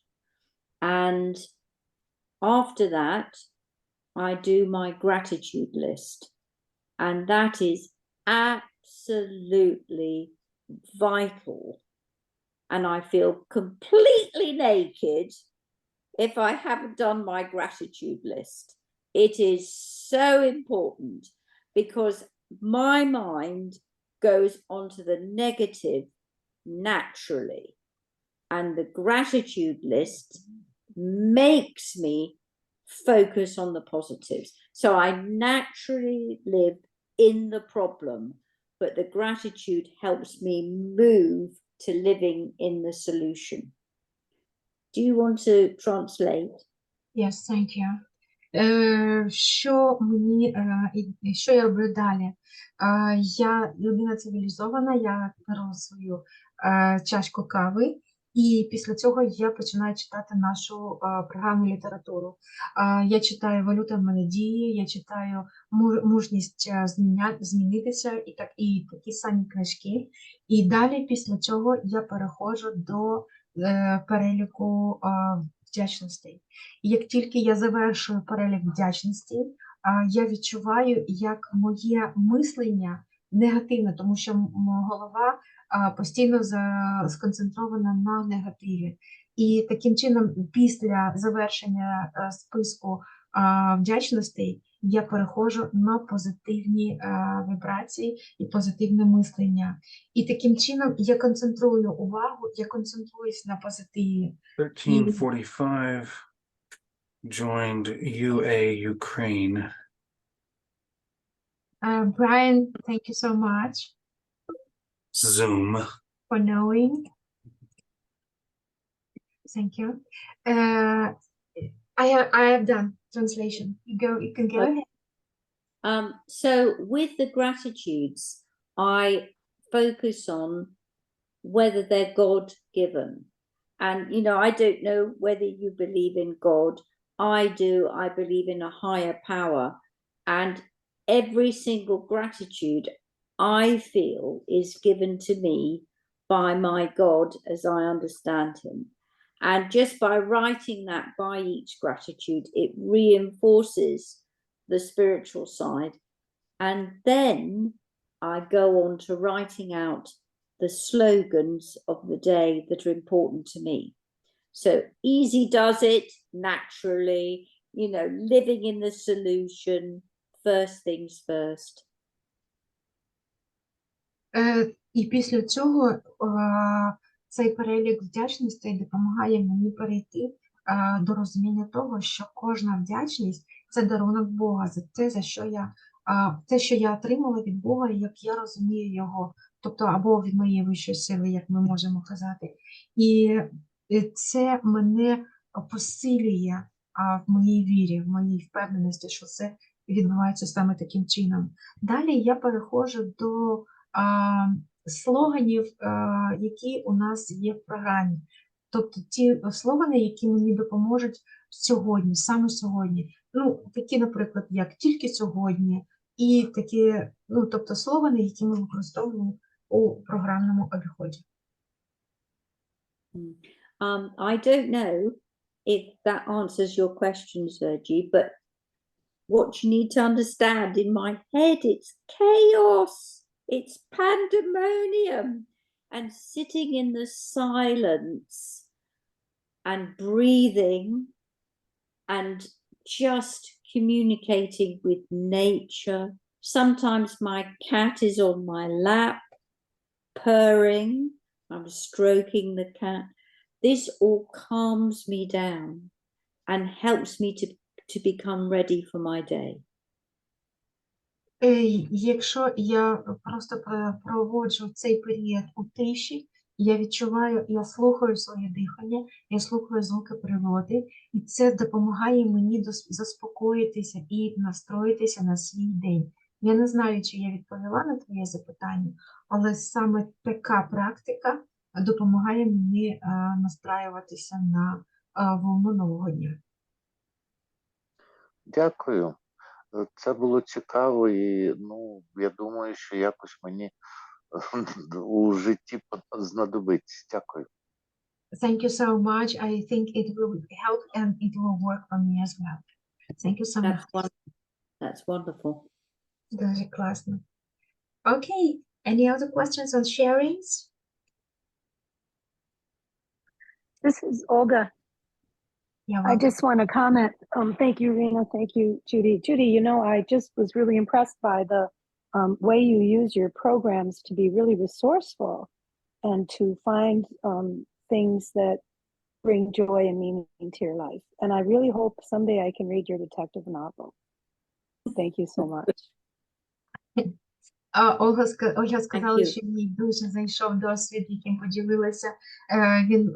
And after that, I do my gratitude list. And that is absolutely vital. And I feel completely naked if I haven't done my gratitude list. It is so important because my mind goes onto the negative naturally. And the gratitude list makes me focus on the positives. So I naturally live in the problem, but the gratitude helps me move to living in the solution. Do you want to translate? Yes, thank you. Що я роблю далі? Я людина цивілізована, я беру свою чашку кави, і після цього я починаю читати нашу програмну літературу. Я читаю «Валюта в молодії», я читаю «Мужність змінитися» і такі самі книжки. І далі після цього я переходжу до переліку вдячностей. І як тільки я завершую перелік вдячності, я відчуваю, як моє мислення негативне, тому що голова постійно сконцентрована на негативі. І таким чином, після завершення списку вдячностей, я переходжу на позитивні вібрації і позитивне мислення. І таким чином я концентрую увагу, я концентруюсь на позитиві. 1345 joined UA Ukraine. Brian, thank you so much Zoom. for knowing. Thank you. I have done translation. You can go Okay. ahead. So with the gratitudes, I focus on whether they're God-given. And, you know, I don't know whether you believe in God. I do. I believe in a higher power. And every single gratitude I feel is given to me by my God as I understand him. And just by writing that by each gratitude, it reinforces the spiritual side. And then I go on to writing out the slogans of the day that are important to me. So easy does it naturally, you know, living in the solution, first things first. І після цього цей перелік вдячностей допомагає мені перейти до розуміння того, що кожна вдячність – це дарунок Бога за те, те, що я отримала від Бога, як я розумію його, тобто або від моєї вищої сили, як ми можемо казати. І це мене посилює в моїй вірі, в моїй впевненості, що це відбувається саме таким чином. Далі я переходжу до слоганів, які у нас є в програмі. Тобто ті слогани, які мені допоможуть сьогодні, саме сьогодні. Ну, такі, наприклад, як «Тільки сьогодні», і такі, ну, тобто слогани, які ми використовуємо у програмному обіході. I don't know if that answers your questions, Virgie, but what you need to understand, in my head, it's chaos. It's pandemonium, and sitting in the silence and breathing and just communicating with nature. Sometimes my cat is on my lap, purring. I'm stroking the cat. This all calms me down and helps me to become ready for my day. Якщо я просто проводжу цей період у тиші, я відчуваю, я слухаю своє дихання, я слухаю звуки природи, і це допомагає мені заспокоїтися і настроїтися на свій день. Я не знаю, чи я відповіла на твоє запитання, але саме така практика допомагає мені настраюватися на волну нового дня. Дякую. Це було цікаво і, ну, я думаю, що якось мені у житті знадобиться. Дякую. Thank you so much. I think it will help and it will work for me as well. Thank you so much. That's wonderful. Дуже класно. Okay, any other questions on sharings? This is Olga. Yeah, I just want to comment. Thank you, Rena. Thank you, Judy. Judy, you know, I just was really impressed by the way you use your programs to be really resourceful and to find things that bring joy and meaning to your life. And I really hope someday I can read your detective novel. Thank you so much. Ольга сказала, що їй дуже зайшов досвід, яким поділилася. Він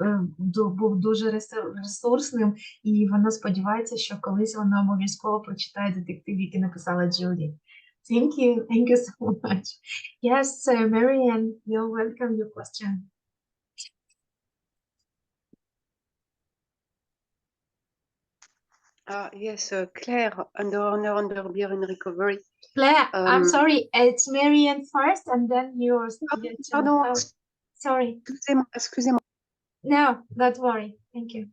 був дуже ресурсним, і вона сподівається, що колись вона обов'язково прочитає детектив, який написала Джуді. Thank you so much. Yes, Marianne, you're welcome, your question. Yes, Claire, under Beer in Recovery. Claire, I'm sorry, it's Marianne first, and then yours. Pardon, Sorry. excusez-moi. No, don't worry. Thank you.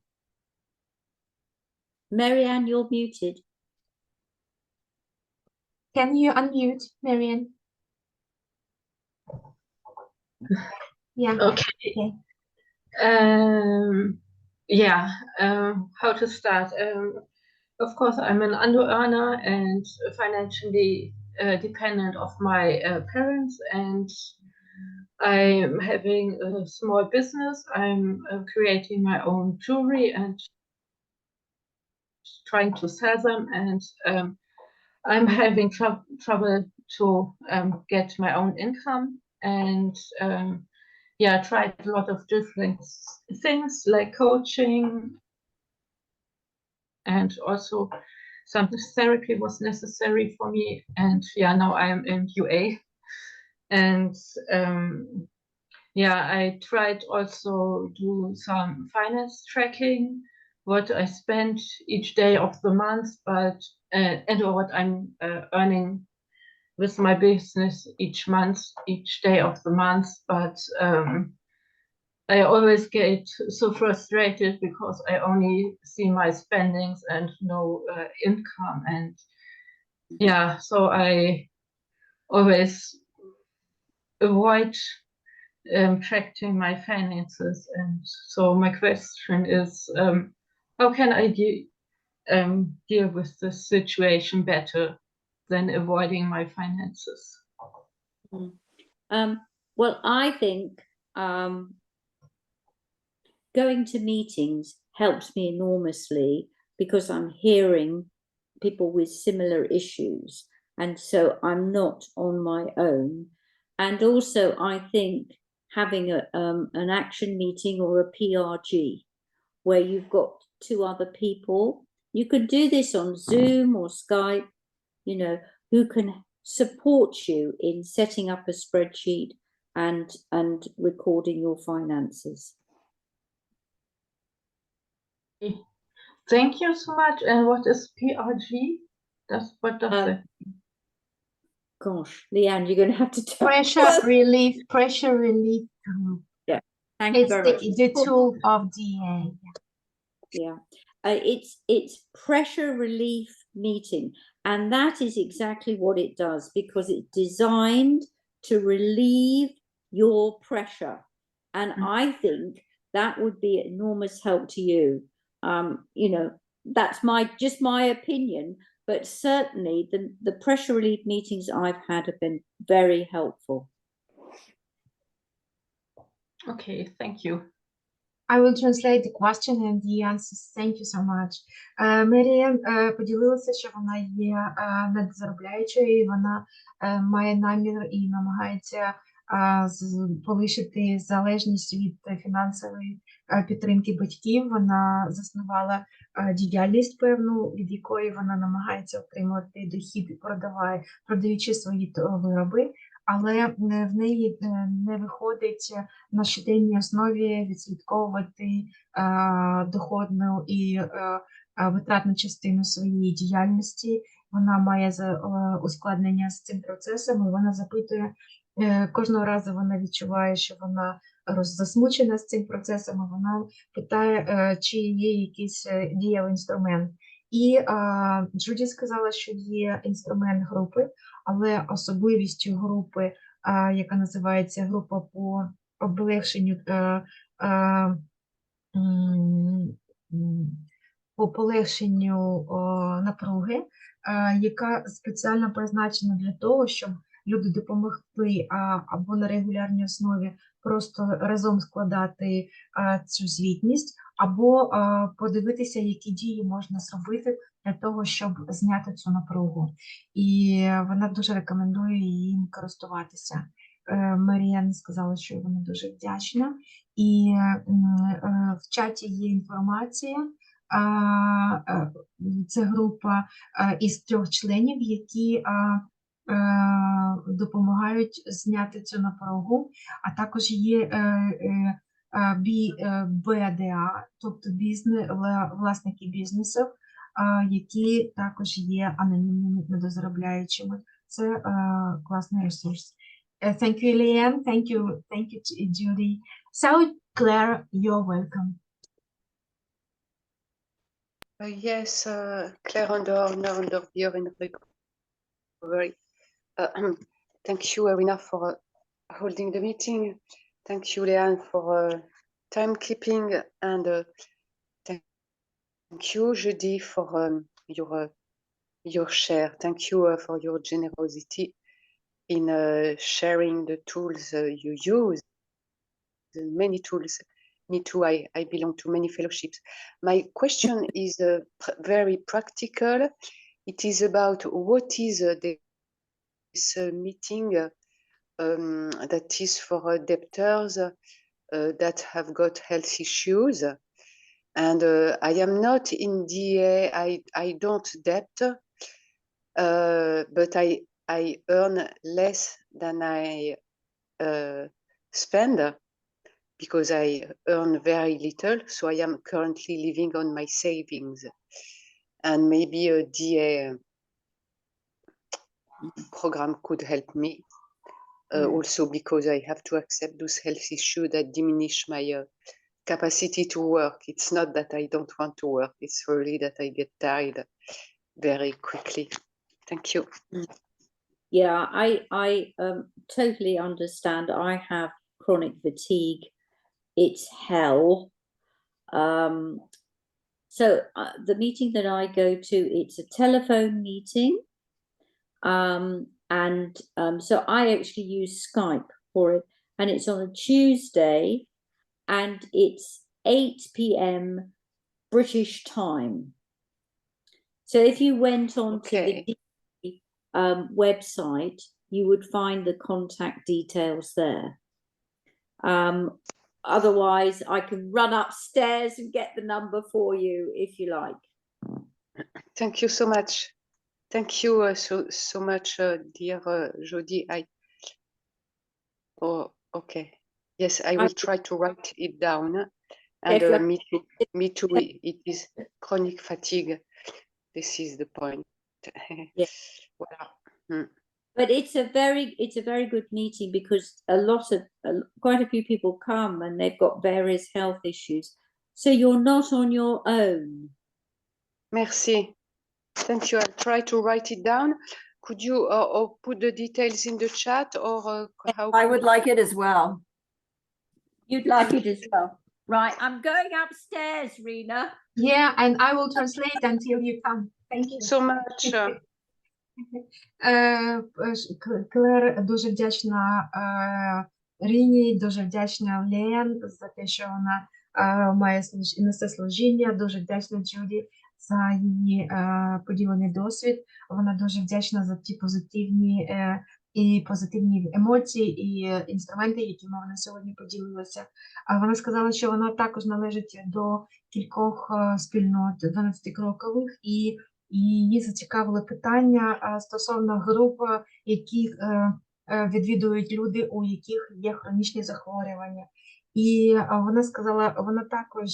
Marianne, you're muted. Can you unmute, Marianne? Yeah. Okay. Yeah. How to start? Of course, I'm an under-earner and financially dependent of my parents, and I'm having a small business. I'm creating my own jewelry and trying to sell them, and I'm having trouble to get my own income, and yeah, I tried a lot of different things like coaching, and also some therapy was necessary for me. And yeah, now I'm in UA, and yeah, I tried also do some finance tracking, what I spent each day of the month, but and what I'm earning with my business each month, each day of the month, but I always get so frustrated because I only see my spendings and no income, and yeah, so I always avoid tracking my finances. And so my question is, how can I deal with this situation better than avoiding my finances? Well, I think going to meetings helps me enormously because I'm hearing people with similar issues, and so I'm not on my own. And also, I think having an action meeting or a PRG where you've got two other people, you could do this on Zoom or Skype, you know, who can support you in setting up a spreadsheet and recording your finances. Thank you so much. And what is PRG? What does that mean? Gosh, Leanne, you're going to have to tell Pressure relief group. Yeah, thank you very much. It's the tool of DA. Yeah, it's pressure relief meeting, and that is exactly what it does, because it's designed to relieve your pressure, and I think that would be enormous help to you. You know, that's just my opinion, but certainly the pressure relief meetings I've had have been very helpful. Okay, thank you. I will translate the question and the answers. Thank you so much. Марія поділилася, що вона є надзаробляючою, і вона має намір і намагається полишити залежність від фінансової підтримки батьків. Вона заснувала діяльність певну, від якої вона намагається отримувати дохід, продаючи свої вироби, але в неї не виходить на щоденній основі відслідковувати доходну і витратну частину своєї діяльності. Вона має ускладнення з цим процесом, і вона запитує, кожного разу вона відчуває, що вона засмучена з цим процесом, і вона питає, чи є якийсь дієвий інструмент. І Джуді сказала, що є інструмент групи, але особливістю групи, яка називається група по облегшенню по полегшенню напруги, яка спеціально призначена для того, щоб люди допомогли або на регулярній основі просто разом складати цю звітність, або подивитися, які дії можна зробити для того, щоб зняти цю напругу. І вона дуже рекомендує їм користуватися. Маріан сказала, що вона дуже вдячна. І в чаті є інформація. Це група із 3 членів, які допомагають зняти цю напругу, а також є БДА, тобто власники бізнесів, які також є анонімними недозаробляючими. Це класний ресурс. Thank you, Leanne. Thank you, Judy. So, Claire, you're welcome. Yes, Claire under beer in recovery. Thank you, Irina, for holding the meeting. Thank you, Leanne, for timekeeping, and thank you, Judy, for your share. Thank you for your generosity in sharing the tools you use. Many tools. Me too. I belong to many fellowships. My question is very practical. It is about what is this meeting that is for debtors that have got health issues. And I am not in DA. I don't debt, but I earn less than I spend, because I earn very little, so I am currently living on my savings. And maybe a DA program could help me, also because I have to accept those health issues that diminish my capacity to work. It's not that I don't want to work, it's really that I get tired very quickly. Thank you. Yeah, I totally understand. I have chronic fatigue. It's hell. So the meeting that I go to, it's a telephone meeting. So I actually use Skype for it, and it's on a Tuesday, and it's 8 p.m. British time. So if you went on to the website, you would find the contact details there. Otherwise, I can run upstairs and get the number for you if you like. Thank you so much. Thank you so much, dear Judy. Okay. Yes, I will try to write it down. And me too. It is chronic fatigue. This is the point. Yeah. Voilà. But it's a very good meeting, because quite a few people come and they've got various health issues. So you're not on your own. Merci. Thank you. I'll try to write it down. Could you or put the details in the chat, or how? I would like it as well. You'd like it as well. Right, I'm going upstairs, Rena. Yeah, and I will translate until you come. Thank you so much. Клер дуже вдячна Ріні, дуже вдячна Лен за те, що вона має несе служіння, дуже вдячна Джуді за її поділений досвід. Вона дуже вдячна за ті позитивні і позитивні емоції, і інструменти, якими вона сьогодні поділилася. А вона сказала, що вона також належить до кількох спільнот 12-крокових, і її зацікавили питання стосовно груп, яких відвідують люди, у яких є хронічні захворювання. І вона сказала, вона також,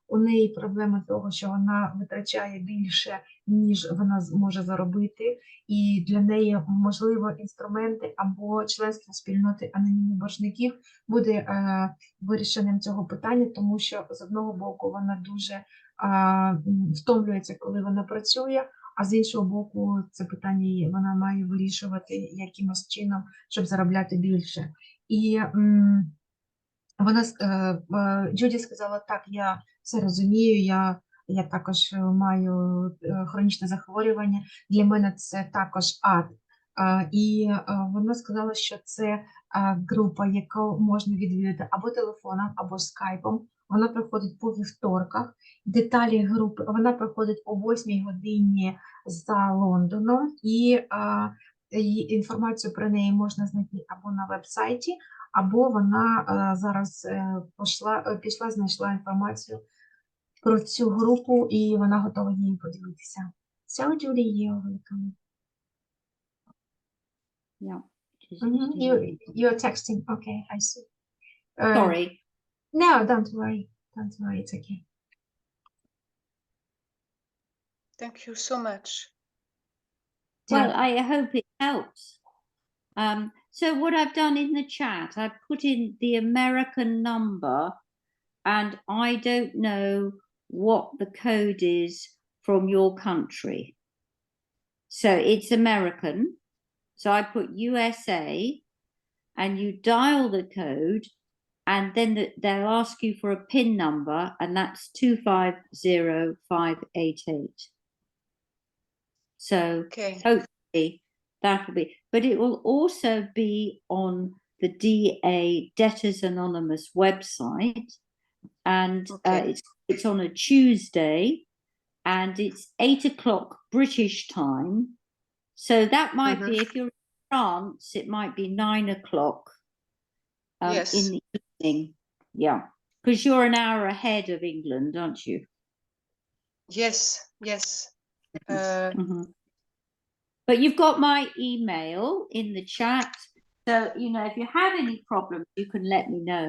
у неї проблеми того, що вона витрачає більше, ніж вона може заробити, і для неї, можливо, інструменти або членство спільноти анонімних боржників буде вирішенням цього питання, тому що з одного боку вона дуже втомлюється, коли вона працює, а з іншого боку, це питання вона має вирішувати якимось чином, щоб заробляти більше. І вона, Джуді сказала, так, я все розумію, я також маю хронічне захворювання, для мене це також ад. І вона сказала, що це група, яку можна відвідати або телефоном, або скайпом. Вона проходить по вівторках. Деталі групи, вона проходить о 8 годині за Лондоном, і інформацію про неї можна знайти або на веб-сайті, або вона зараз пішла, знайшла інформацію про цю групу, і вона готова її поділитися. So, Judy, you're welcome. Yeah. You're texting. Okay, I see. Sorry. No, don't worry. Don't worry, it's okay. Thank you so much. Well, I hope it helps. So what I've done in the chat, I've put in the American number, and I don't know what the code is from your country. So it's American. So I put USA, and you dial the code, and then they'll ask you for a PIN number, and that's 250588. So Okay. hopefully that'll be, but it will also be on the DA Debtors Anonymous website, and it's on a Tuesday, and it's 8:00 British time. So that might be, if you're in France, it might be 9:00 Yes. in the evening. Yeah, because you're an hour ahead of England, aren't you? Yes, yes. But you've got my email in the chat, so if you have any problems, you can let me know.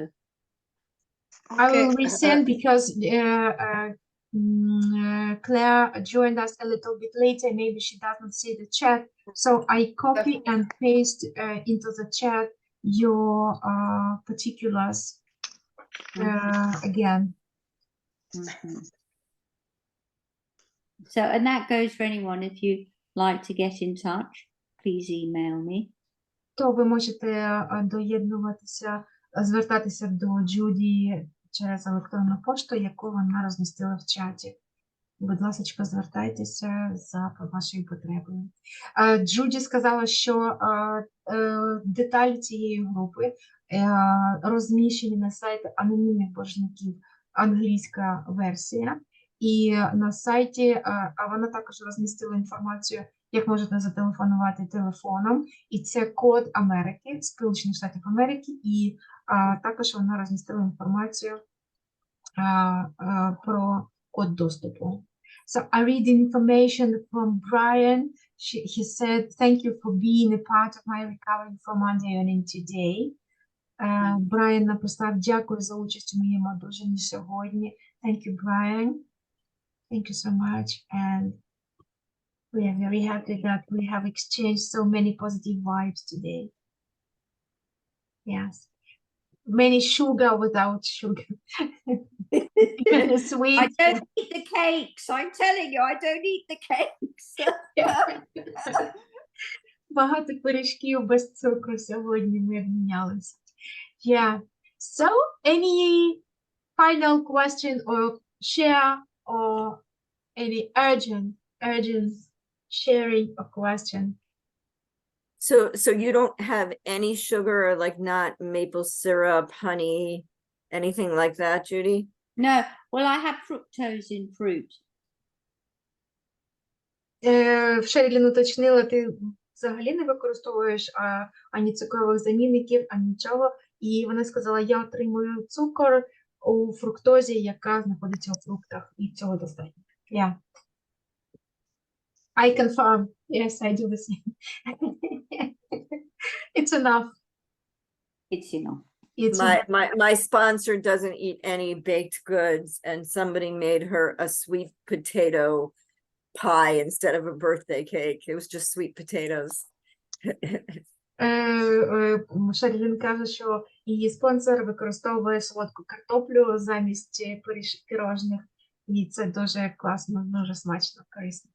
I will resend because Claire joined us a little bit later. Maybe she doesn't see the chat, so I copy and paste into the chat your particulars again. So, and that goes for anyone. If you like to get in touch, please email me. То ви можете доєднуватися, звертатися до Джуді через електронну пошту, яку вона розмістила в чаті. Будь ласка, звертайтеся за вашою потребою. Джуді сказала, що деталі цієї групи розміщені на сайті анонімних боржників, англійська версія. І на сайті, а вона також розмістила інформацію, як можете зателефонувати телефоном. І це код Америки, Сполучених Штатів Америки, і також вона розмістила інформацію про код доступу. So I read information from Brian. He said, thank you for being a part of my recovery from underearning today. Brian написав, дякую за участь у моєму одужанні сьогодні. Thank you, Brian. Thank you so much. And we are very happy that we have exchanged so many positive vibes today. Yes. Many sugar without sugar. Sweet. I don't eat the cakes. I'm telling you, I don't eat the cakes. Багато пиріжків без цукру сьогодні ми обмінялися. Yeah. So, any final question or share or any urgent sharing a question? So you don't have any sugar, or like not maple syrup, honey, anything like that, Judy? No, well, I have fructose in fruit. Шерілін уточнила, ти взагалі не використовуєш ані цукрових замінників, ані нічого. І вона сказала, я отримую цукор у фруктозі, яка знаходиться у фруктах, і цього достатньо. Yeah. I confirm. Yes, I do the same. It's enough. It's enough. It's My, enough. my sponsor doesn't eat any baked goods, and somebody made her a sweet potato pie instead of a birthday cake. It was just sweet potatoes. Шерлін каже, що її спонсор використовує солодку картоплю замість пирожних. І це дуже класно, дуже смачно, корисно.